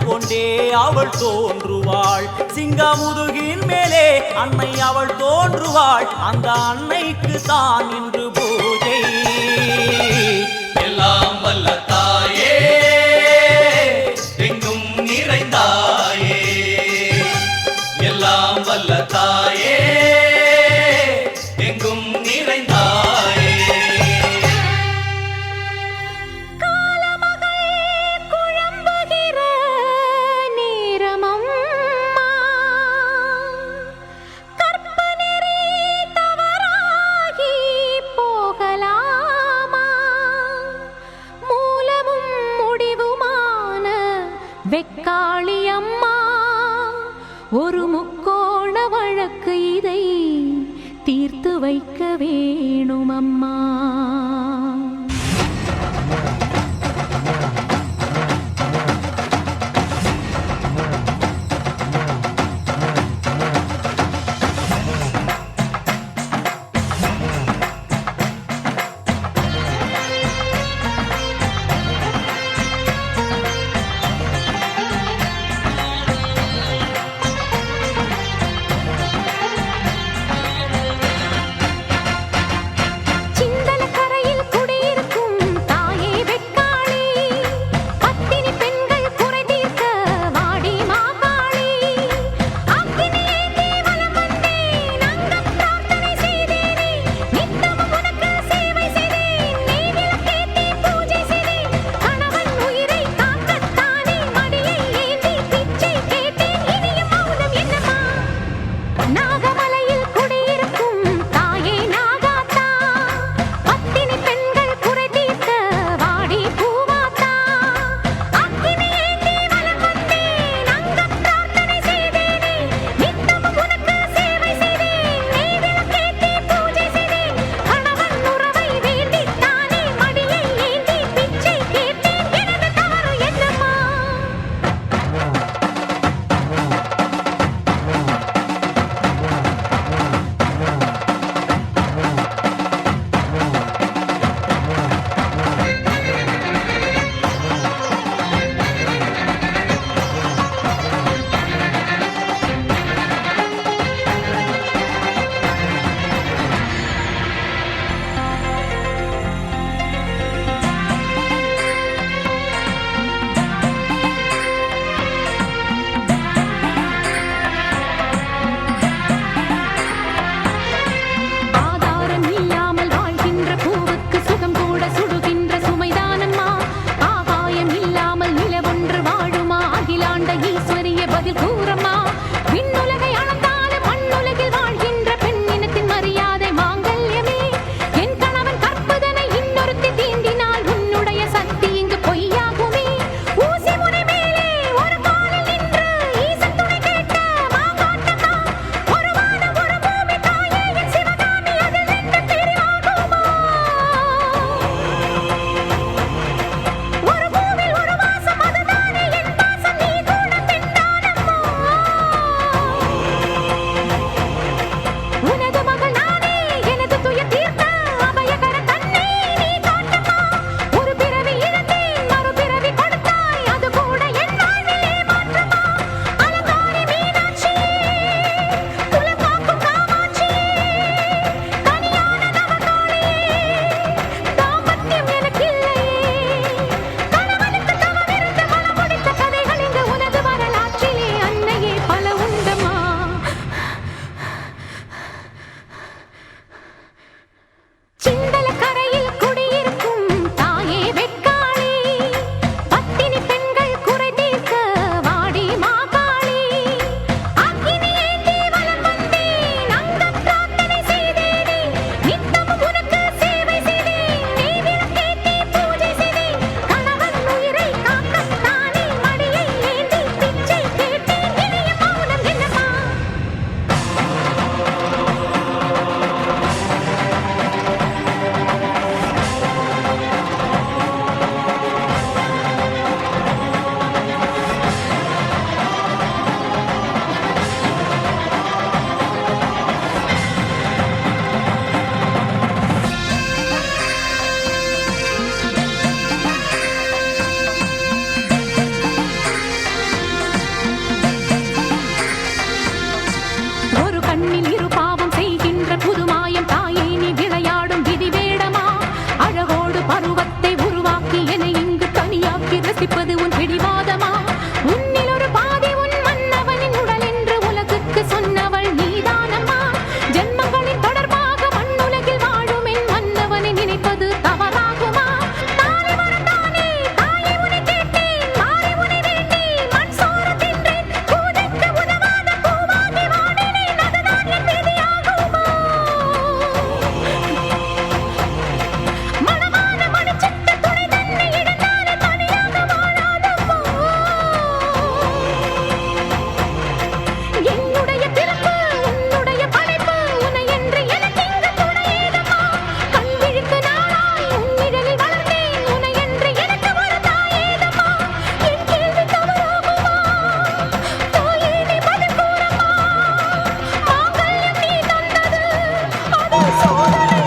கொண்டே அவள் தோன்றுவாள். சிங்கமுதுகின் மேலே அன்னை அவள் தோன்றுவாள். அந்த அன்னைக்கு தான் இன்று பூஜை. எல்லாம் வல்ல தாயே எங்கும் நிறைந்தாயே. எல்லாம் வல்ல தாயே எங்கும் நிறைந்தாயே. வெக்காளி அம்மா ஒரு முக்கோண வழக்கு இதை தீர்த்து வைக்க வேணும் அம்மா. பதில் கூறம்மா விண்ணுலகை அளந்தாலும் மண்ணுலகில் வாழ்கின்ற பெண்ணினத்தின் மரியாதை மாங்கல்யமே என் கணவன் கற்பதனை இன்னொருத்தி தீண்டினால் உன்னுடைய சக்தி இங்கு பொய்யாகுமே ஊசி முனை மேலே ஒரு காலில் நின்று ஈசன் துணை கேட்ட மாங்காட்டம்மா ஒரு வானம் ஒரு பூமி தாயே என் சிவகாமி அதில் நின்று தெரிவாகுமா ஒரு பூவில் ஒரு வாசம் அதுதானே என் பாசம் நீ கூட பெண்தானம்மா உனது மகள் நானே எனது துயர் தீர்த்த அபயகர கண்ணே நீ காட்டம்மா ஒரு பிறவி இழந்தேன் மறுபிறவி கொடுத்தாய் அது கூட என் வாழ்விலே மாற்றமா அலங்காரி மீனாட்சியே குலகாக்கும் காமாட்சியே கனியான நவகாளியே தாம்பத்தியம் எனக்கில்லையே கணவனுக்கு தவமிருந்து மனம் முடித்த கதைகள் இங்கு உனது வரலாற்றிலே அன்னையே பல உண்டம்மா சிந்தல கரையில் குடியிருக்கும் தாயே வெட்காளி பத்தினி பெண்கள் குறை தீர்க்க வாடி மாகாளி அக்கினி ஏந்தி வலம் வந்தேன் அங்க பிரார்த்தனை செய்தேனே நித்தமும் உனக்கு சேவை செய்தேன் நீ விளக்கேற்றி பூஜை செய்தேன் கணவன் உயிரை காக்கத்தானே மடியை ஏந்தி பிச்சை கேட்டேன் இனிய மௌனம் என்னம்மா ஒரு கண்ணில் இரு பாவம் செய்கின்ற புதுமாயம் தாயை நீ விளையாடும் விதி வேடமா அழகோடு பருவத்தை உருவாக்கி என இங்கு தனியாக்கி ரசிப்பது உன் பிடிவாதமா உன்னில் ஒரு பாதி உன் மன்னவனின் உடல் என்று உலகுக்கு சொன்னவள் நீதானம்மா ஜென்மங்களின் தொடர்பாக மண்ணுலகில் வாழும் என் மன்னவனை நினைப்பது தவறாகுமா தானே வரத்தானே தாயை உனை கேட்டேன் மாறி உனை வேண்டி மண் சோறு தின்றேன் பூஜைக்கு உதவாத பூவாகி வாடினேன் அதுதான் என் விதியாகுமா மணமான மணிச்சிட்டு துணை தன்னை இழந்தாலே தனியாக வாழாதம்மா என்னுடைய பிறப்பு உன்னுடைய படைப்பு உன்னை என்று எனக்கு இங்கு துணையேதம்மா கண் விழித்து நாளாய் உன் நிழலில் வளர்ந்தேன் உன்னை என்று எனக்கு ஒரு தாயேதம்மா என் கேள்வி தவறாகுமா தாயே நீ பதில் கூறம்மா மாங்கல்யம் நீ தந்தது அது சோதனை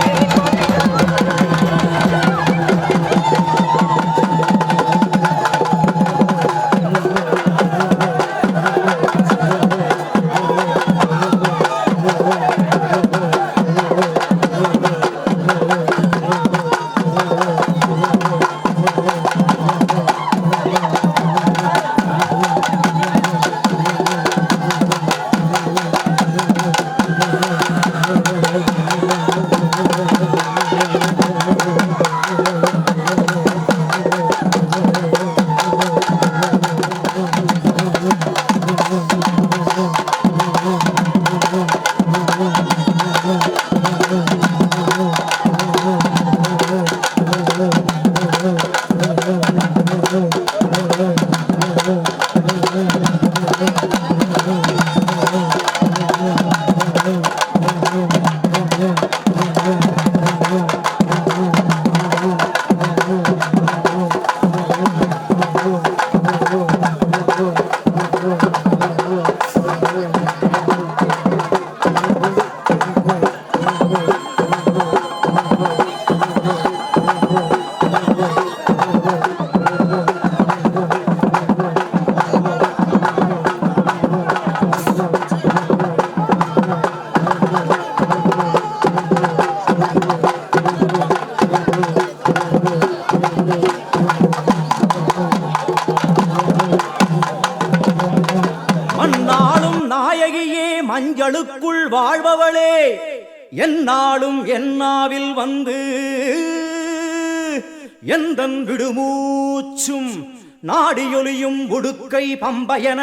மஞ்சளுக்குள் வாழ்பவளே என்னாலும் என்னாவில் வந்து எந்தன் விடுமூச்சும் நாடியொலியும் உடுக்கை பம்பயன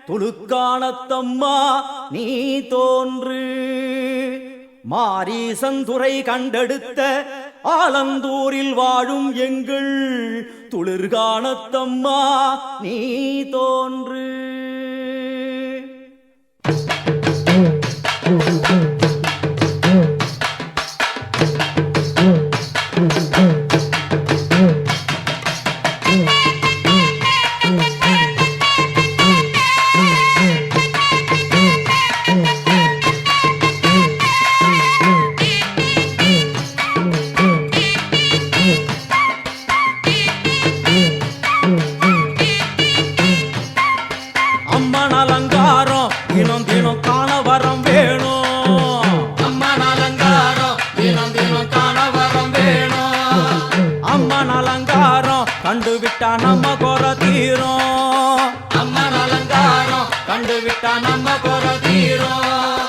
துளுக்கானத்தம்மா நீ தோன்று. மாரீசந்துரை கண்டெடுத்த ஆலந்தூரில் வாழும் எங்கள் துளிர்கானத்தம்மா நீ தோன்று. அம்மன் அலங்காரம் தினம் தினம் காண வரம் வேணும். அம்மன் அலங்காரம் தினம் தினம் காண வரம் வேணும். அம்மன் அலங்காரம் கண்டுவிட்டா நம்ம குறை தீரும். அம்மன் அலங்காரம் கண்டுவிட்டா நம்ம குறை தீரும்.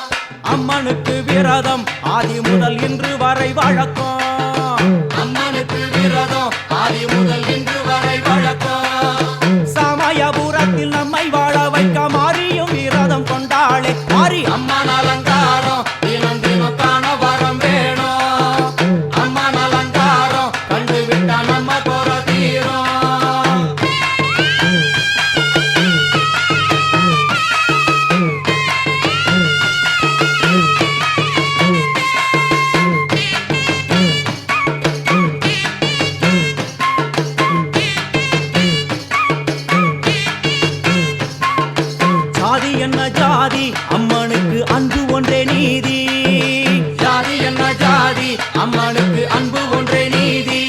அம்மனுக்கு விரதம் ஆதி முதல் இன்று வரை வழக்கம். அம்மனுக்கு விரதம் ஆதி முதல் இன்று வரை வழக்கம். சமயபுரத்தில் நம்மை வாழ வைக்க மாறியும் விரதம் கொண்டாளே மாறி. அம்மன் அலங்காரம் தினம் தினம் காண வரம் வேணும். அம்மன் அலங்காரம் கண்டுவிட்டா நம்ம குறை தீரும். ஜாதி என்ன ஜாதி அம்மனுக்கு அன்பு ஒன்றே நீதி. ஜாதி என்ன ஜாதி அம்மனுக்கு அன்பு ஒன்றே நீதி.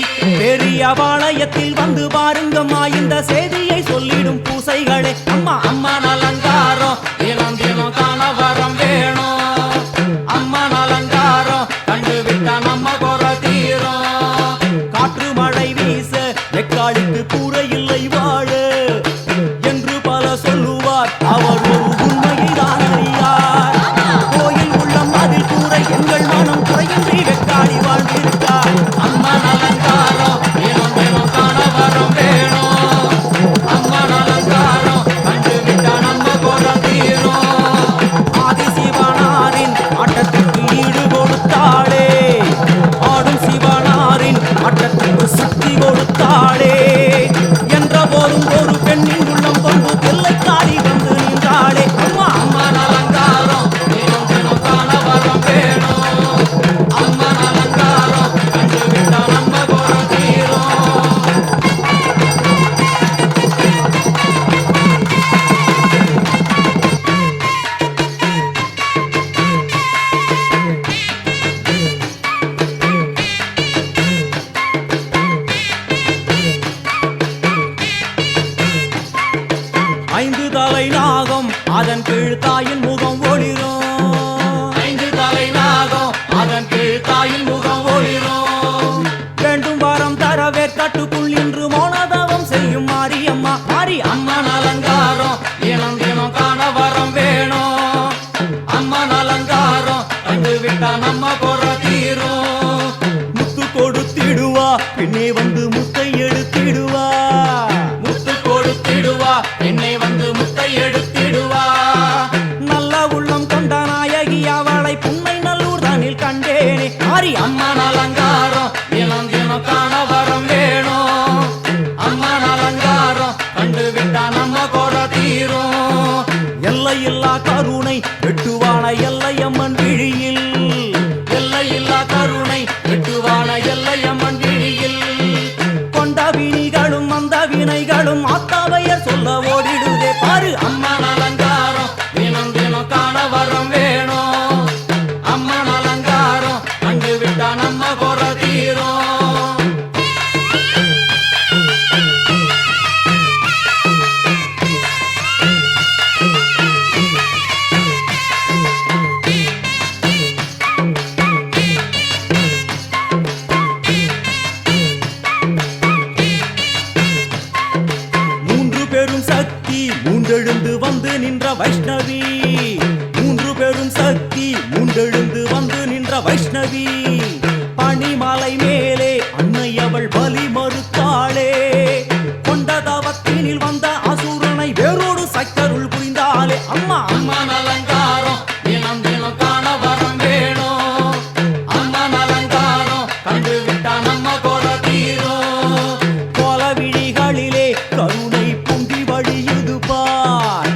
பெரிய பாளையத்தில் வந்து பாருங்கம்மா இந்த செய்தியை சொல்லிடும் பூசைகளே. அம்மா அம்மன் அலங்காரம் தினம் தினம் காண வரம் வேணும். அம்மன் அலங்காரம் கண்டுவிட்டா நம்ம குறை தீரும். காற்று மழை வீச வெக்காளிக்கு கூரை இல்லை வாழ என்று பல சொல்லுவார். அவர் ஒரு உண்மையை தான் அறியார். கோயில் உள்ள மதில் கூரை எங்கள் மனம் குறையின்றி வெக்காளி வாழ்ந்திருக்கார். அம்மன் அலங்காரம் தினம் தினம் காண வரம் வேணும். அம்மன் அலங்காரம் கண்டுவிட்டா நம்ம குறை தீரும். ஆதி சிவனாரின் ஆட்டத்திற்கு ஈடு கொடுத்தாளே. ஆடும் சிவனாரின் ஆட்டத்திற்கு சக்தி கொடுத்தாளே. என்ற போதும் ஒரு பெண்ணின் உள்ளம் கொண்டு தில்லைக்காரி வந்து நின்றாளே. அம்மா அம்மன் அலங்காரம் தினம் தினம் காண வரம் வேணும். அம்மன் அலங்காரம் கண்டுவிட்டா நம்ம குறை தீரும். ஐந்து தலை நாகம் அதன் கீழ் தாயின் முகம் ஒளிரும். ஐந்து தலை நாகம் அதன் கீழ் தாயின் முகம் ஒளிரும். வேண்டும் வாரம் தரவே கட்டுக்குள் இன்று மௌனதவம் செய்யும் மாரியம்மா மாரி. அம்மன் அலங்காரம் தினம் தினம் காண வரம் வேணும். அம்மன் அலங்காரம் கண்டுவிட்டா நம்ம குறை தீரும். முத்து கொடுத்திடுவா பின்னே வந்து முத்தை எடுத்திடுவா. முத்து கொடுத்திடுவா என்னை வந்து முத்தை எடுத்திடுவா. நல்ல உள்ளம் கொண்ட நாயகி அவளை புன்னை நல்லூர் தானில் கண்டேனே மாறி. அம்மன் அலங்காரம் தினம் தினம் காண வரம் வேணும். அம்மன் அலங்காரம் கண்டுவிட்டா நம்ம குறை தீரும். எல்லையில்லா கருணை வெட்டுவான எல்லையம்மன் விழியில். எல்லையில்லா கருணை வெட்டுவான எல்லையம்மன் விழியில். கொண்ட வினிகளும் அந்த வினைகளும் ஆத்தாவையர் சொல்ல ஓடிடுதே பாரு. அம்மன் அலங்காரம் தினம் தினம் காண வரம் வேணும். அம்மன் அலங்காரம் கண்டுவிட்டா நம்ம குறை தீரும். மூன்றெழுந்து வந்து நின்ற வைஷ்ணவி. மூன்று பெரும் சக்தி மூன்றெழுந்து வந்து நின்ற வைஷ்ணவி. பனிமலை மேலே அன்னை அவள் பலி மறுத்தாளே. கொண்ட தவத்தினில் வந்த அசுரனை வேரோடு சக்கருள் புரிந்தார். அம்மா அம்மன் அலங்காரம் தினம் தினம் காண வரம் வேணும். அம்மன் அலங்காரம் கண்டு விட்டா நம்ம கொலை தீரும். கோல விழிகளிலே கருணை பொங்கி வழியுது பார்.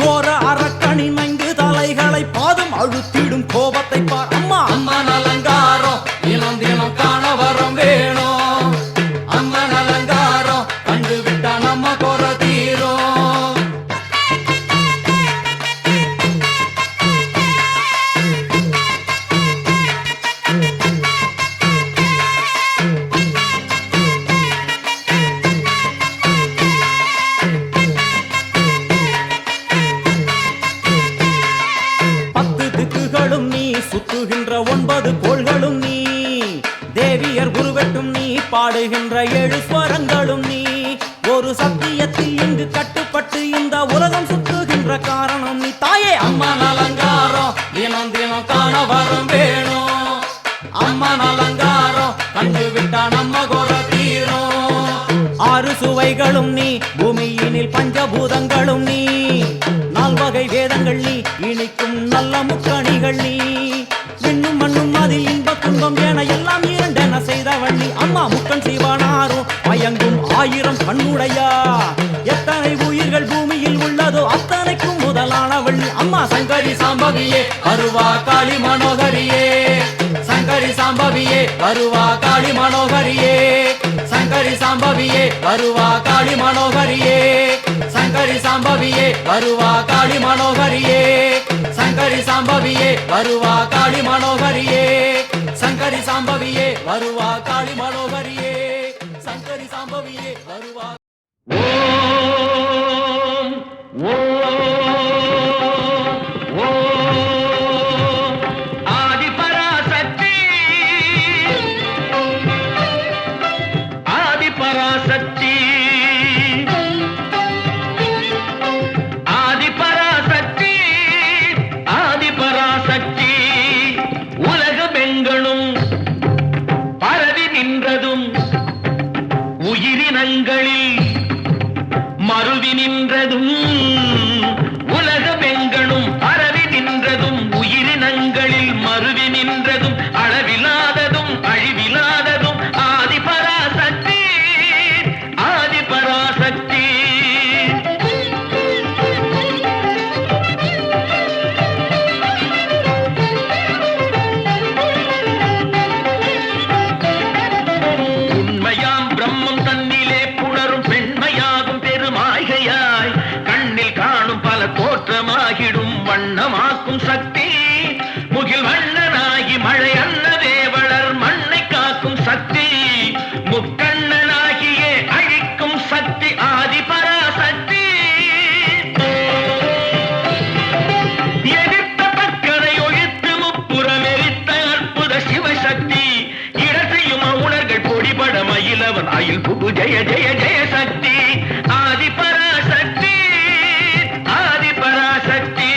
கோர அரக்கணி நங்கு தலைகளை பாதம் அழுத்திடும் கோபத்தை பார். அம்மா அம்மன் அலங்காரம் தினம் தினம் காண வரம் வேணும். அம்மன் அலங்காரம் கண்டு விட்டா நம்ம கொலை தீரும். பத்து திக்குகளும் நீ சுத்துகின்ற 9 கோள்களும் நீ. தேவியர் குருவெட்டும் நீ பாடுகின்ற 7 ஸ்வரங்களும் நீ. ஒரு சத்தியத்தில் இங்கு கட்டுப்பட்டு இந்த உலகம் சுத்துகின்ற காரணம் நீ தாயே. அம்மன் அலங்காரம் தினம் தினம் காண வரம் வேணும். அம்மன் அலங்காரம் கண்டு விட்டா நம்ம கொலை தீரும். 6 சுவைகளும் நீ பூமியினில் பஞ்சபூதங்களும் நீ. 4 வகை வேதங்கள் நீ இனிக்கும் நல்ல முக்கணிகள் நீ. விண்ணும் மண்ணும் அதில் இன்ப துன்பம் என எல்லாம் இரண்டென செய்தவள் நீ. அம்மா முக்கன் சிவனாரும் மயங்கும் 1000 கண்ணுடையா. எத்தனை உயிர்கள் பூமியில் உள்ளதோ அத்தனைக்கும் முதலானவள் நீ. அம்மா சங்கரி சாம்பவியே வருவா காளி மனோகரியே. சங்கரி சாம்பவியே வருவா காளி மனோகரியே. சங்கரி சாம்பவியே வருவா காளி மனோகரியே. சங்கரி சாம்பவியே வருவா காளி மனோகரியே. சங்கரி சாம்பவியே வருவா காளி மனோகரியே. சங்கரி சாம்பவியே வருவா காளி மனோகரியே. சங்கரி சாம்பவியே வருவா. ஓம் ஓம் ஓம் ஆதிபராசக்தி ஆதிபராசக்தி ஆதிபராசக்தி ஆதிபராசக்தி. உலகமெங்கணும் பரவி நின்றதும் உயிரினங்களில் மருவி நின்றதும். உலகமெங்கணும் பரவி நின்றதும் உயிரினங்களில் மருவி நின்றதும் அளவில்லாததும் அழிவில்லாததும் ஆதிபராசக்தி ஆதிபராசக்தி. உண்மையாம் பிரம்மம் தன்னிலே புணரும் பெண்மையாகும் பெருமாய்கையாய் கண்ணில் காணும் பல தோற்றமாகிடும் வண்ணமாக்கும் சக்தி. முகில் வண்ணனாகி மழை அன்னதே வளர் மண்ணை காக்கும் சக்தி. முக்கண்ணனாகியே அழிக்கும் சக்தி ஆதிபராசக்தி. எதிர்த்த பக்கரை ஒழித்து முப்புறம் எரித்த அற்புத சிவசக்தி. இடசையும் உணர்கள் பொடிபட மயிலவன் அயில் புகு ஜெய ஜெய ஜெய சக்தி ஆதிபராசக்தி ஆதிபராசக்தி.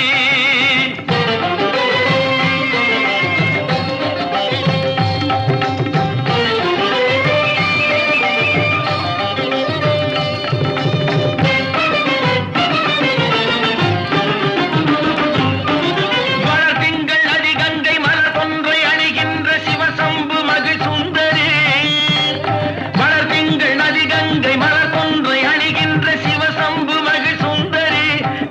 வளர்திங்கள் அதிகங்கை மலர் கொன்றை அணிகின்ற சிவசம்பு மகிழ் சுந்தரி. வளர்திங்கள் நதிகங்கை மலர் கொன்றை அணிகின்ற சிவசம்பு மகிழ் சுந்தரி.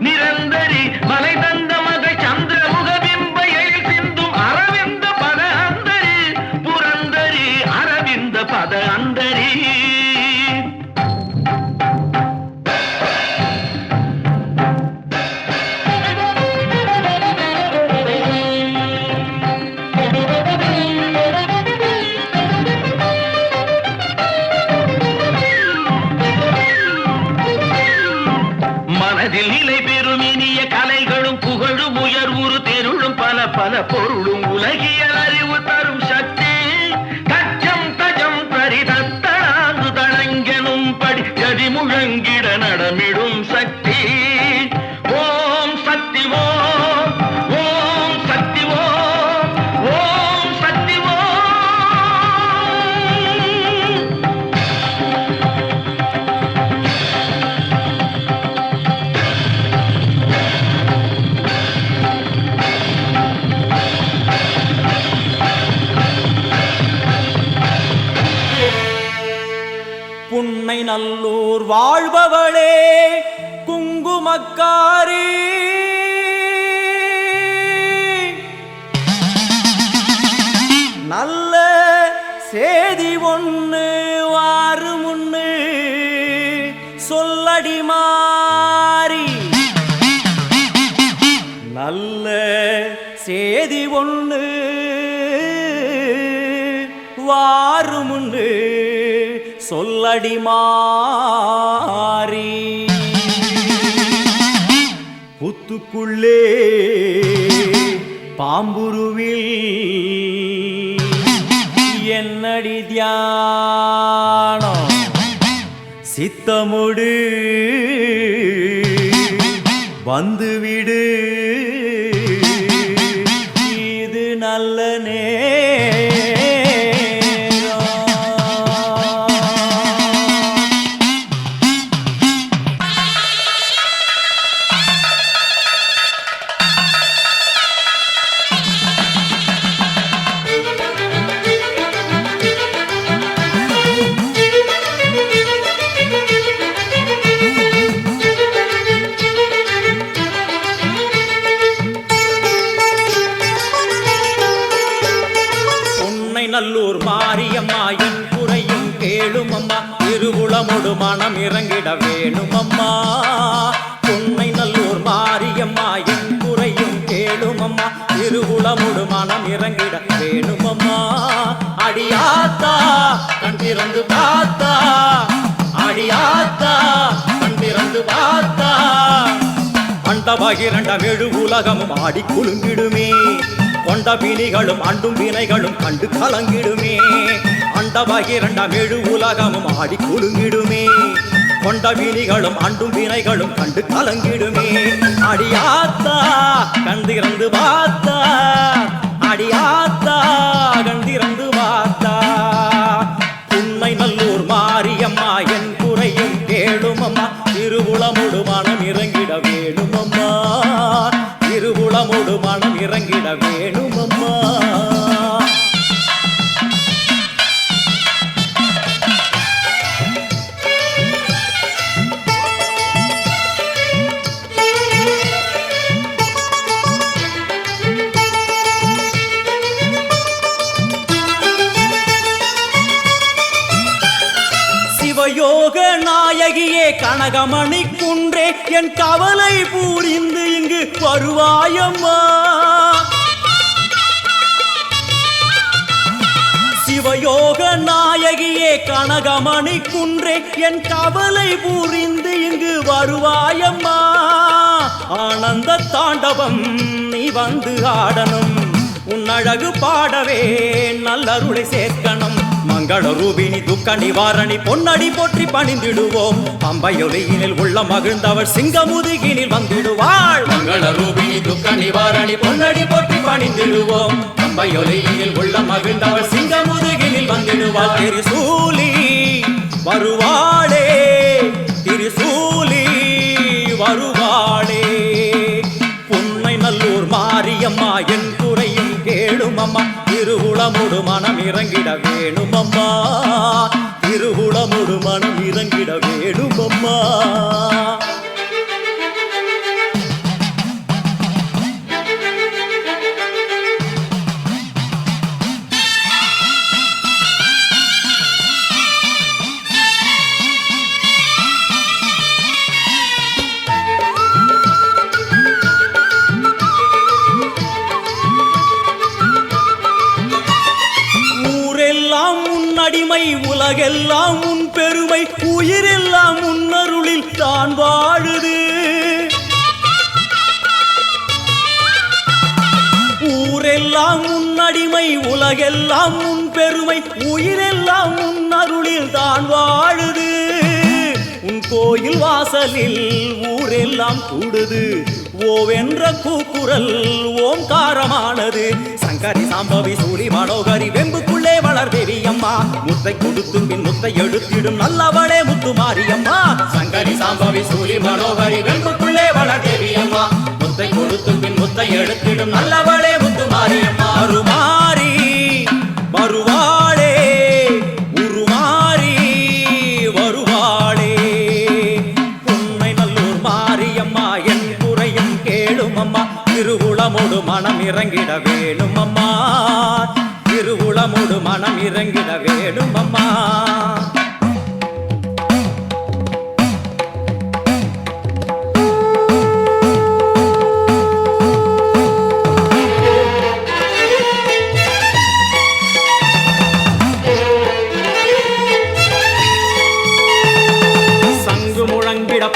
நிரந்தரி மலை தந்த மகை சந்திரமுக பிம்ப எழில் சிந்தும் அரவிந்த பத அந்தரி. புரந்தரி அரவிந்த பத அந்தரி. மனதில் நிலை பெறும் இனிய கலைகளும் புகழும் உயர்வுறு தெருளும் பல பல பொருளும் உலகியல் அறிவு தரும் சக்தி. தச்சம் தஜம் தரிதத்தனாங்கு தளங்கெனும் படி ஜதி முழங்கிட நடமிடும் சக்தி. ஓம் சக்தி ஓம் ஓம் சக்தி ஓம் ஓம் சக்தி ஓம். 1 புன்னை நல்லூர் வாழ்பவளே குங்குமக்காரி நல்ல சேதி ஒண்ணு வாரு முன்னு சொல்லடி மாறி நல்ல சேதி ஒண்ணு வாரு முன்னு சொல்லடி மாறி புத்துக்குள்ளே பாம்புருவில் என்னடி தியானம் சித்தமுடு வந்துவிடு இது நல்ல நல்லூர் மாரியம்மா என் குறையும் கேளும் அம்மா திருவுளமொடு மனம் இறங்கிட வேணும் அம்மா பொன்னை நல்லூர் மாரியம்மா என் குறையும் கேளும் அம்மா திருவுளமொடு மனம் இறங்கிட வேணும் அம்மா அடியாத்தா கண் திறந்து பார்த்தா அடியாத்தா கண் திறந்து பார்த்தா அண்டபகிரண்டம் எழு உலகமும் ஆடி குலுங்கிடுமே கொண்ட பிணிகளும் அண்டும் வினைகளும் கண்டு கலங்கிடுமே அண்டபகிரண்டம் எழு உலகமும் ஆடி குலுங்கிடுமே கொண்ட பிணிகளும் அண்டும் வினைகளும் கண்டு கலங்கிடுமே அடியாத்தா கண் திறந்து பார்த்தா அடியாத்தா கண் திறந்து பார்த்தா புன்னை நல்லூர் மாரியம்மா என் குறையும் கேளும் அம்மா திருவுளமொடு மனம் இறங்கிட வேணும் அம்மா திருவுளமொடு மனம் இறங்கிட வேணும் அம்மா சிவயோக நாயகியே கனகமணி குன்றே என் கவலை பூரிந்து இங்கு வருவாயம்மா சிவயோக நாயகியே கனகமணி குன்றே என் கவலை பூரிந்து இங்கு வருவாயம்மா ஆனந்த தாண்டவம் நீ வந்து ஆடணும் உன் அழகு பாடவே நல்லருளை சேர்க்கணும் மங்கள ரூபினி துக்க நிவாரணி பொன்னடி போற்றி பணிந்திடுவோம் பம்பையொலியினில் உள்ள மகிழ்ந்தவர் சிங்கமுதுகினில் வந்திடுவாள் மங்கள ரூபினி துக்க நிவாரணி பொன்னடி போற்றி பணிந்திடுவோம் பம்பையொலியினில் உள்ள மகிழ்ந்தவர் சிங்கமுதுகினில் வந்திடுவாள் திரிசூலி வருவாளே திரிசூலி வருவாளே புன்னை நல்லூர் மாரியம்மா என் குறையும் கேளும் அம்மா திருவுளமொடு மனம் இறங்கிட வேணும் அம்மா திருவுளமொடு மனம் இறங்கிட வேணும் அம்மா அடிமை உலகெல்லாம் உன் பெருமை உயிரெல்லாம் உன்னருளில் தான் வாழுது ஊரெல்லாம் உன் அடிமை உலகெல்லாம் உன் பெருமை உயிரெல்லாம் உன்னருளில் தான் வாழுது உன் கோயில் வாசலில் ஊரெல்லாம் கூடுது ஓவென்ற கூக்குரல் ஓம்காரமானது சங்கரி சாம்பவி சூரி மனோகரி வெம்புக்குள்ளே வளர் தேவி அம்மா முத்தை கொடுத்து பின் முத்தை எடுத்திடும் நல்லவளே முத்து மாரியம்மா சங்கரி சாம்பவி சூரி மனோகரி வெம்புக்குள்ளே வளர் தேவி அம்மா முத்தை கொடுத்து பின் முத்தை எடுத்திடும் நல்லவளே முத்து மாரியம்மா வருமாறி வருவாளே உருமாறி திருவுளமோடு மனம் இறங்கிட வேணும் அம்மா, திருவுளமோடு மனம் இறங்கிட வேணும் அம்மா.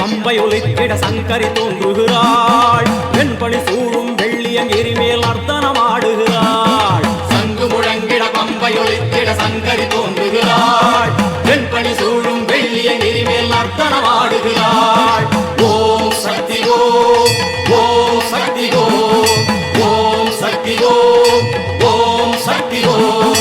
பம்பை ஒலித்திட சங்கரி தோன்றுகிறாள், வெண்பணி சூடும் வெள்ளியங்கிரி மேல் நர்த்தனமாடுகிறாள். சங்கு முழங்கிட பம்பை ஒலித்திட சங்கரி தோன்றுகிறாள், வெண்பணி சூடும் வெள்ளியங்கிரி மேல் நர்த்தனமாடுகிறாள். ஓம் சக்தி ஓம், ஓம் சக்தி ஓம், ஓம் சக்தி ஓம், ஓம் சக்தி ஓம்.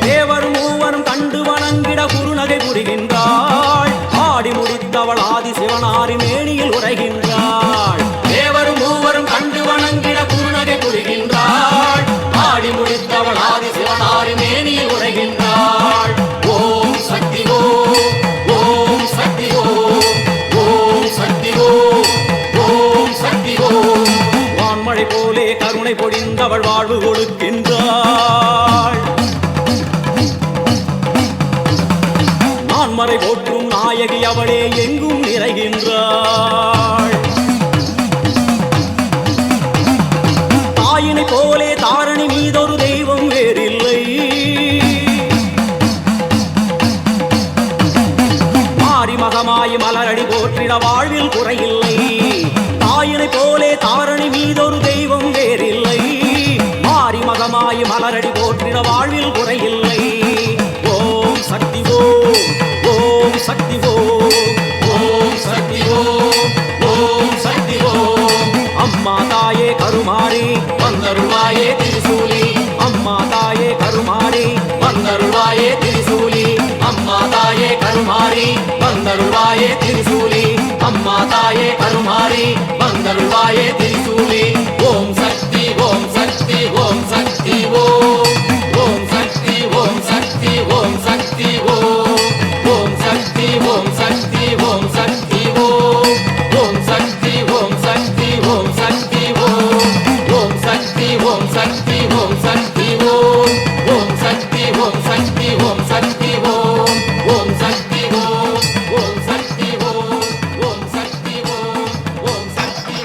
தேவரும் மூவரும் கண்டு வணங்கிட குறுநகை புரிகின்றாள், ஆடி முடித்தவள் ஆதி சிவனாரி மேனியில் உரைகின்றாள். தேவரும் மூவரும் கண்டு வணங்கிட குறுநகை புரிகின்றாள், ஆடி முடித்தவள் ஆதி சிவனாரி மேனியில் உரைகின்றாள். ஓம் சக்தி ஓம், ஓம் சக்தி ஓம், ஓம் சக்தி ஓம், ஓம் சக்தி ஓம். வான்மழை போலே கருணை பொழிந்தவள் வாழ்வு கொடுக்கின்றாள், நான்மறை போற்றும் நாயகி அவளே எங்கும் நிறைகின்றாள். தாயினை போலே தாரணி மீதொரு தெய்வம் வேறில்லை, மாறி மகமாயி மலரடி போற்றிட வாழ்வில் குறையில்லை. தாயினை போலே தாரணி மீதொரு தெய்வம் வேறில்லை, மாறி மகமாயி மலரடி போற்றிட வாழ்வில் குறையில்லை. ஓம் சக்தி ஓம், ஓம் சக்தி ஓம், ஓம் சக்தி ஓம், ஓம் சக்தி ஓம். அம்மா தாயே கருமாரி வந்தருள்வாயே திரிசூலி, அம்மா தாயே கருமாரி வந்தருள்வாயே திரிசூலி, அம்மா தாயே கருமாரி வந்தருள்வாயே திரிசூலி, அம்மா தாயே கருமாரி வந்தருள்வாயே திரிசூலி. ஓம் சக்தி ஓம் சக்தி ஓம் சக்தி ஓம், ஓம் சக்தி ஓம் சக்தி ஓம் சக்தி ஓம், ஓம் சக்தி ஓம் சக்தி ஓம் சக்தி ஓம், ஓம் சக்தி ஓம் சக்தி ஓம் சக்தி ஓம், ஓம் சக்தி ஓம் சக்தி ஓம் சக்தி ஓம், ஓம் சக்தி ஓம் சக்தி ஓம் சக்தி ஓம், ஓம் சக்தி ஓம், ஓம் சக்தி ஓம், ஓம் சக்தி ஓம், ஓம் சக்தி ஓம், ஓம் சக்தி.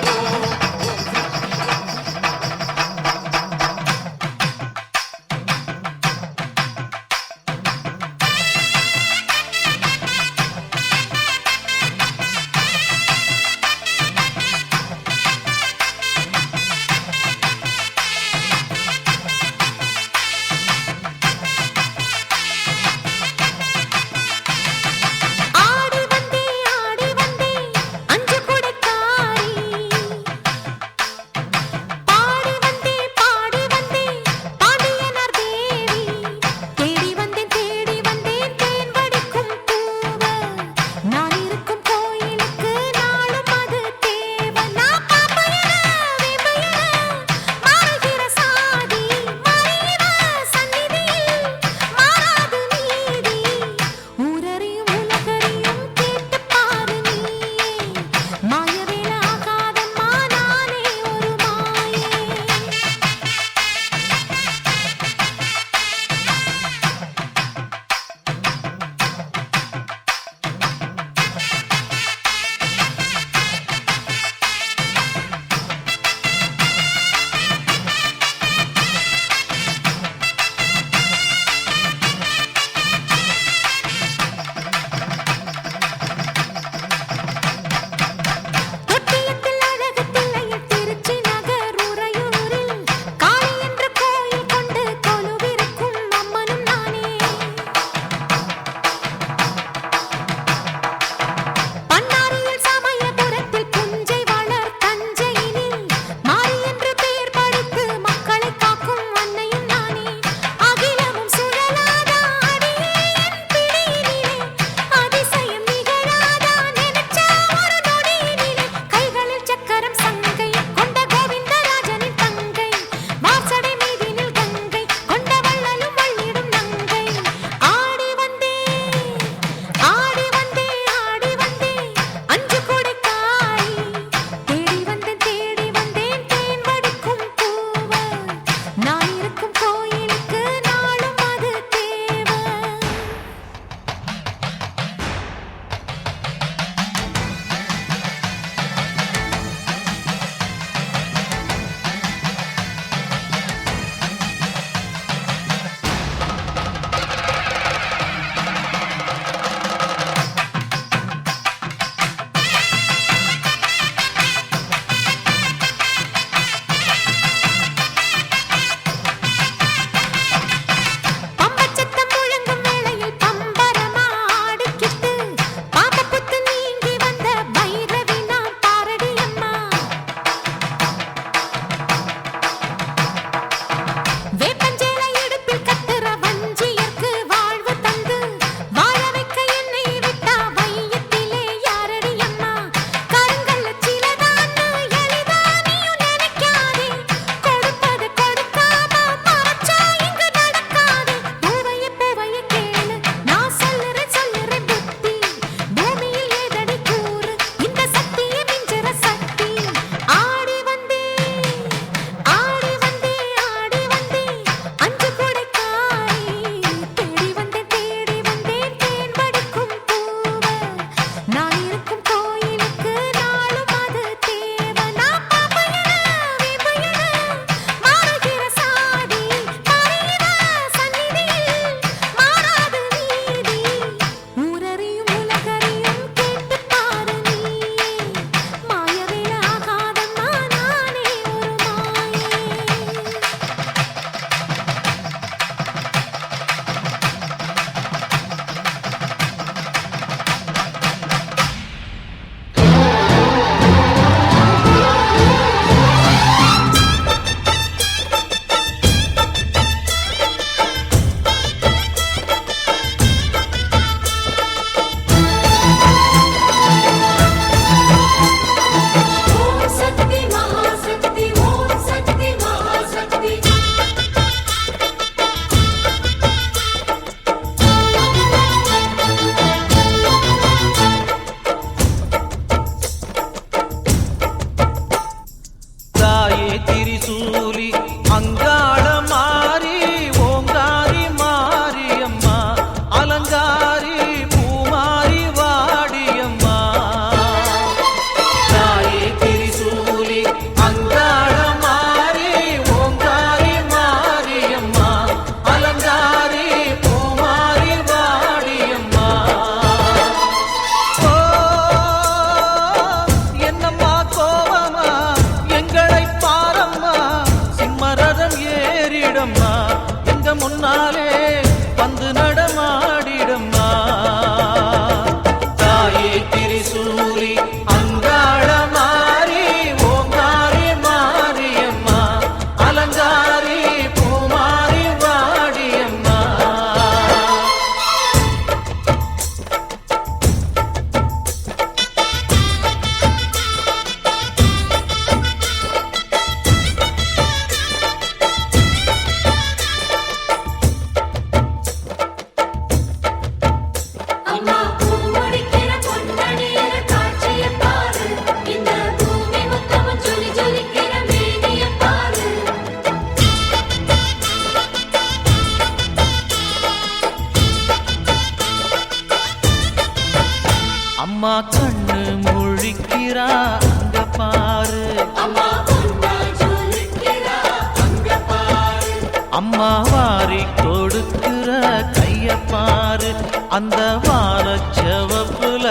அம்மா கண்ணு முழிக்கிறா அங்க பாரு, அம்மா பொன்னா ஜொலிக்கிறா அங்க பாரு, அம்மா வாரி கொடுக்கிற கைய பாரு, அந்த வானச்சவப்புல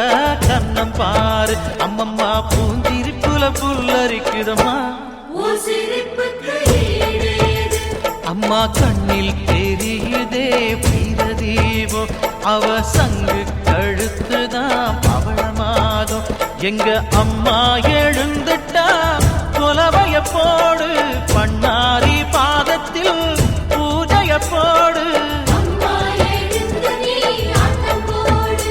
கண்ணம் பாரு, அம்மம்மா பூந்திரிப்புல புல்லரிக்குதம்மா, உன் சிரிப்புக்கு ஈடேது, அம்மா கண்ணில் தெரியுதே வீரதீபம், அவ சங்கு கழுத்துதான் பவளமாகும், எங்க அம்மா எழுந்துட்டா கொலவைய போடு, பண்ணாரி பாதத்தில் பூஜைய போடு, அம்மா எழுந்து நீ ஆட்டம் போடு,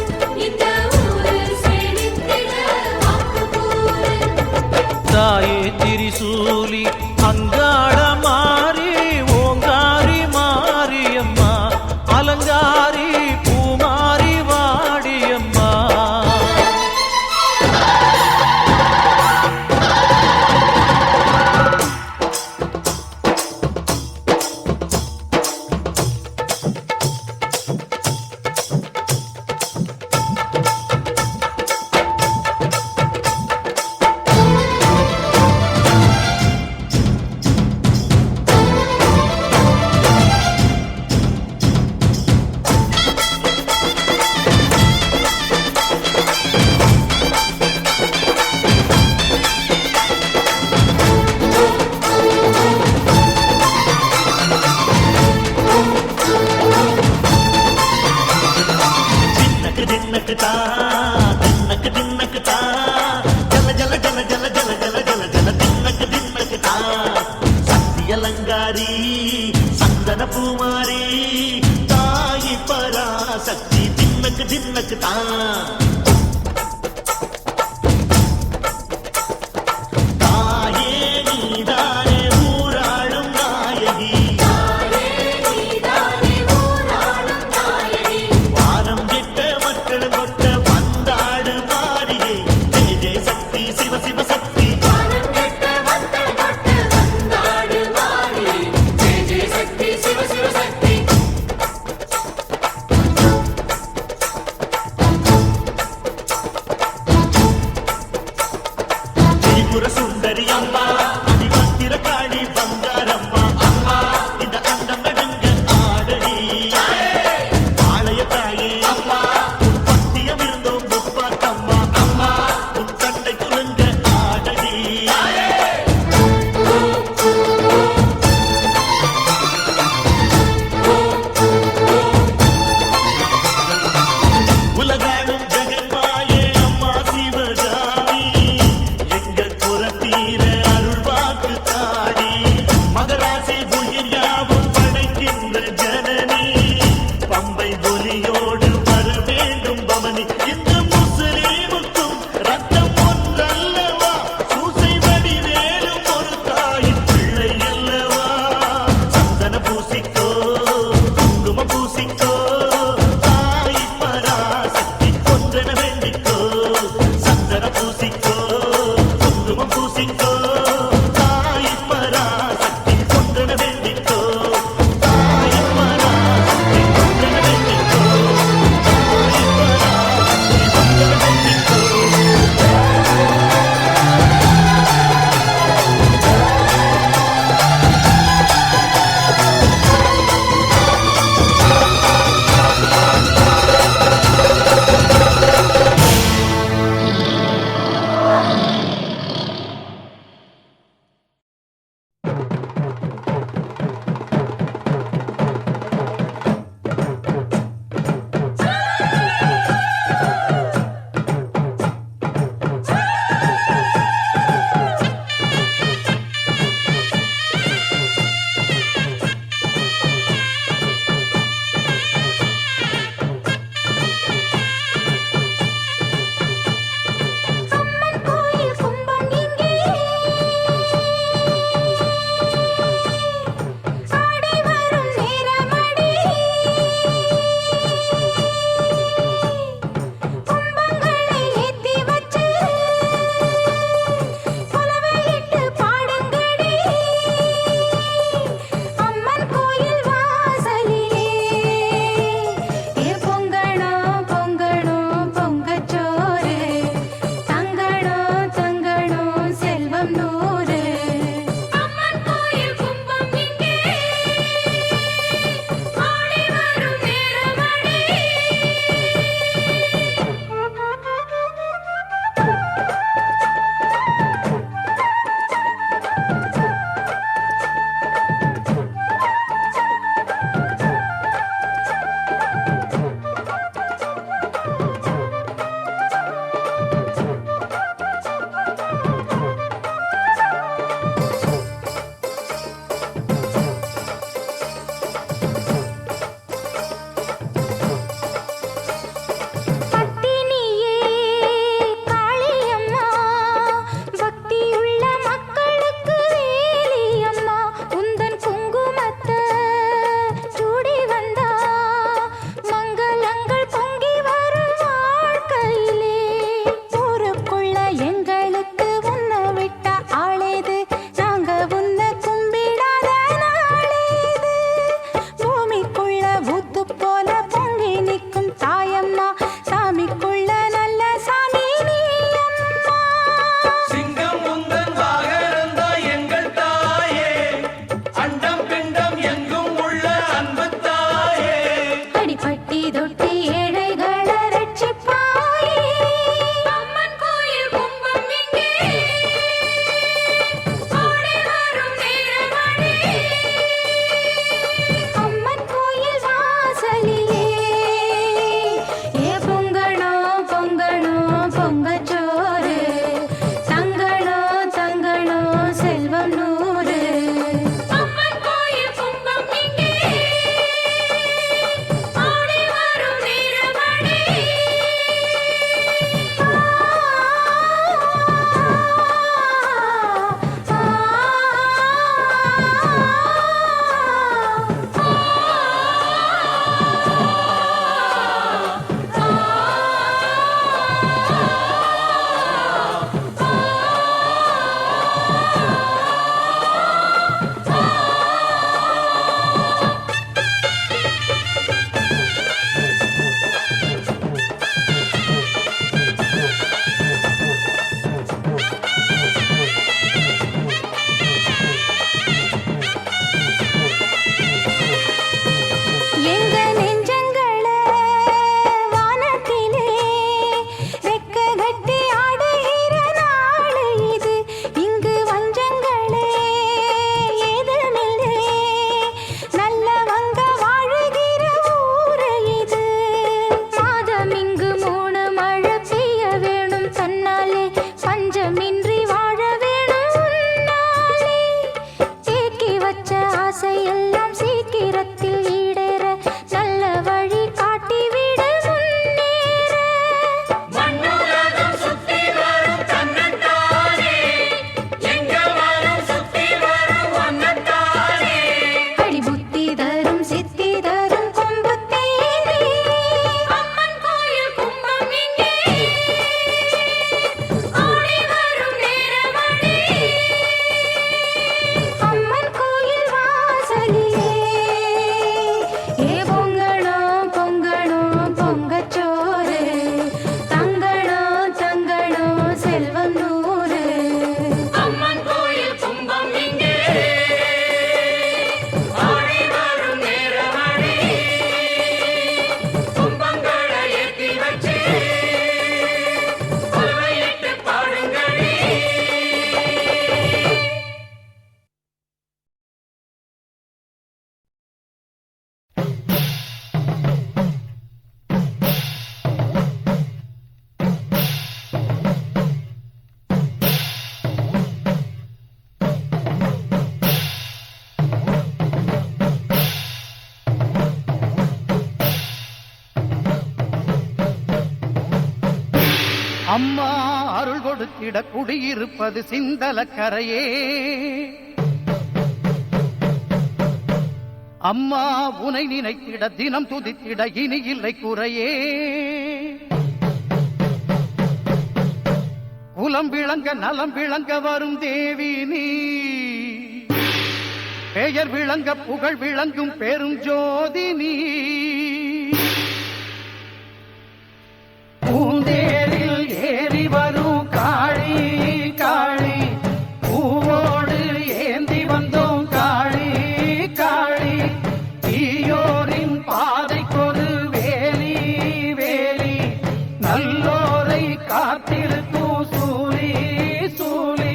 இந்த ஊரு செழித்திட வாக்கு கூறு, தாயே திரிசூலி அங்காள மாறி ஓங்காரி மாரியம்மா, அலங்காரி பூமாரி வாடியம்மா. அலங்காரி சந்தன பூமாரி தாயி பராசக்தி தின்னக்கு தின்னக்கு தான் தாயே நீதானே ஊராளும் நாயகி, வானம் கெட்ட மக்கள் கொட்ட வந்தாடு மாறியே, ஜெய ஜெய சக்தி சிவ சிவ சக்தி, சிவ சிவ சக்தி, திரிபுர சுந்தரி அம்மா, அதிபத்திர காளி பங்காரம்மா, அம்மா இந்த அண்டம் நடுங்க ஆடடி, ஆலய தாயே அம்மா, உன் பத்தியம் இருந்தோம் முப்பாத்தம்மா, அம்மா உன் கண்டை குலுங்க ஆடடி, உலகாளும் ஜெகன்மாயே அம்மா சிவகாமி, எங்க குறத்தீர அருள் வாக்கு தாடி, மகராசி உயிர் யாவும் படைக்கின்ற ஜனனி, பம்பை ஒலியோடு வர வேண்டும் பவனி, இந்த முஸ்லீமுக்கும் ரத்தம் ஒன்றல்லவா, சூசை வடிவேலும் ஒரு தாயின் பிள்ளை அல்லவா, சந்தன பூசிக்கோ குங்குமம் பூசிக்கோ, தாய் பராசக்தி ஒன்றென வேண்டிக்கோ, சந்தன பூசிக்கோ குங்குமம் பூசிக்கோ, தாய் பராசக்தி ஒன்றென வேண்டிக்கோ, தாய் பராசக்தி ஒன்றென வேண்டிக்கோ, தாய் பராசக்தி ஒன்றென வேண்டிக்கோ. அம்மா அருள் கொடுத்திட குடியிருப்பது சிந்தலக்கரையே. அம்மா உனை நினைத்திட தினம் துதித்திட இனி இல்லை குறையே. குலம் விளங்க நலம் விளங்க வரும் தேவி நீ, பெயர் விளங்க புகழ் விளங்கும் பெரும் ஜோதி நீ. பூந்தேரில் ஏறி வரும் காளி காளி, பூவோடு ஏந்தி வந்தோம் காளி காளி. தீயோரின் பாதைக்கொரு வேலி வேலி, நல்லோரை காத்திருக்கும் சூலி சூலி.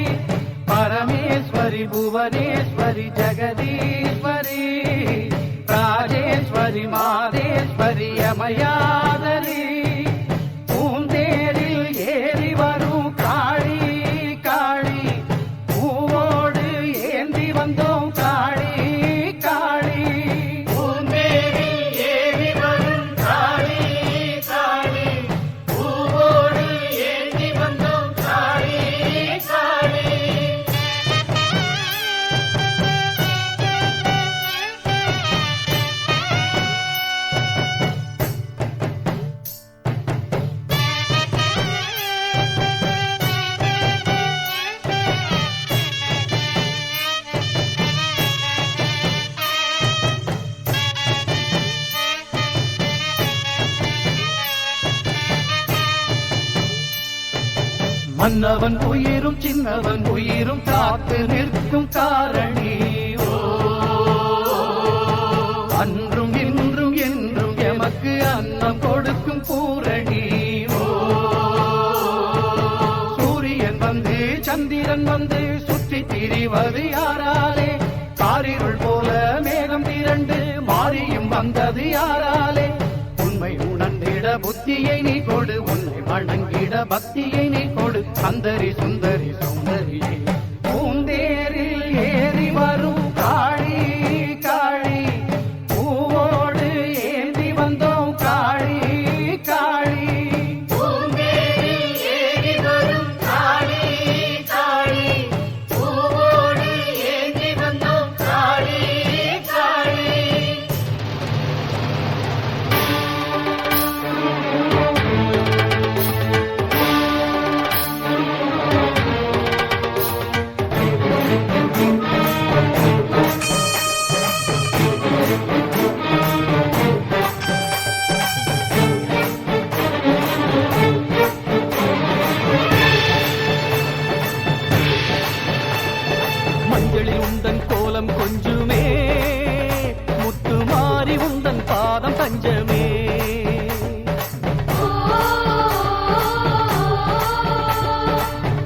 பரமேஸ்வரி புவனேஸ்வரி ஜெகதீஸ்வரி, ராஜேஸ்வரி மாதேஸ்வரி அமயாதரி. பூந்தேரில் ஏறி வரும் காளி காளி, பூவோடு ஏந்தி வந்தோம் காளி காளி. பூந்தேரில் ஏறி வரும் காளி காளி, பூவோடு ஏந்தி வந்தோம் காளி காளி. மன்னவன் உயிரும் சின்னவன் உயிரும் காத்து நிற்கும் காரணி. ஓ, அன்றும் இன்றும் என்றும் எமக்கு அன்னம் கொடுக்கும் பூரணி. ஓ, சூரியன் வந்து சந்திரன் வந்து சுற்றி திரிவது யாராலே? காரிருள் போல மேகம் திரண்டு மாறியும் வந்தது யாராலே? உண்மை உணர்ந்திட புத்தியை நீ கொடு, உன்னை வணங்கிட பக்தியை நீ கொடு. அந்தரி சுந்தரி சுந்தரியே, பூந்தேரில் ஏறி வரும் காளி காளி, பூவோடு ஏந்தி வந்தோம் காளி காளி. பூந்தேரில் ஏறி வரும் காளி காளி, பூவோடு ஏந்தி வந்தோம் காளி காளி. மஞ்சளில் உந்தன் கோலம் கொஞ்சுமே, முத்து மாறி உந்தன் பாதம் தஞ்சமே.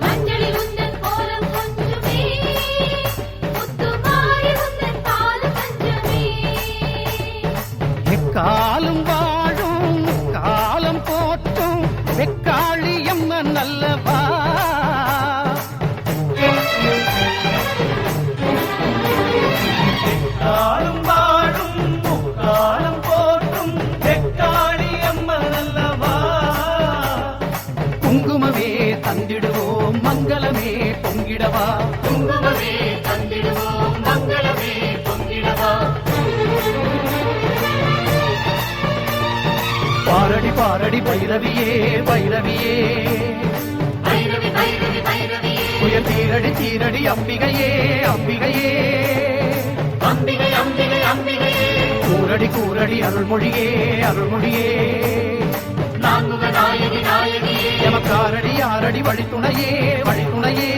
மஞ்சளில் உந்தன் கோலம் கொஞ்சுமே, முத்து மாறி உந்தன் பாதம் தஞ்சமே. எக்காலும் வாழும் காலம் போற்றும் வெக்காளி அம்மன் அல்லவா. காலம் வாழும் காலம் போற்றும் வெக்காளி அம்மன் அல்லவா. குங்குமமே தந்திடுவோம் மங்களமே பொங்கிடவா. குங்குமமே தந்திடுவோம் மங்களமே பொங்கிடவா. பாரடி பாரடி பைரவியே பைரவியே, பைரவி பைரவி பைரவியே, புயல் தீரடி தீரடி அம்பிகையே அம்பிகையே. அம்பிகை அம்பிகை அம்பிகையே, கூரடி கூரடி அருள்மொழியே அருள்மொழியே. நான்முக நாயகி நாயகியே, எமக்காரடி ஆரடி வழித்துணையே வழித்துணையே.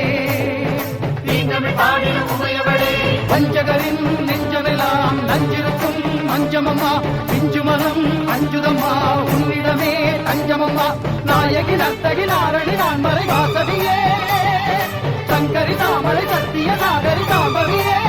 தீந்தமிழ் பாடிடும் உமையவளே, பஞ்சகரின் நெஞ்சமெல்லாம் நஞ்சிருக்கும் மஞ்சமம்மா. பிஞ்சுமலம் அஞ்சுதம்மா உன்னிடமே தஞ்சமம்மா. நாயகி நர்த்தகி நாரணி நான்மறை வாசவியே, சங்கரி தாமரை சத்திய நாகரி காம்பவியே.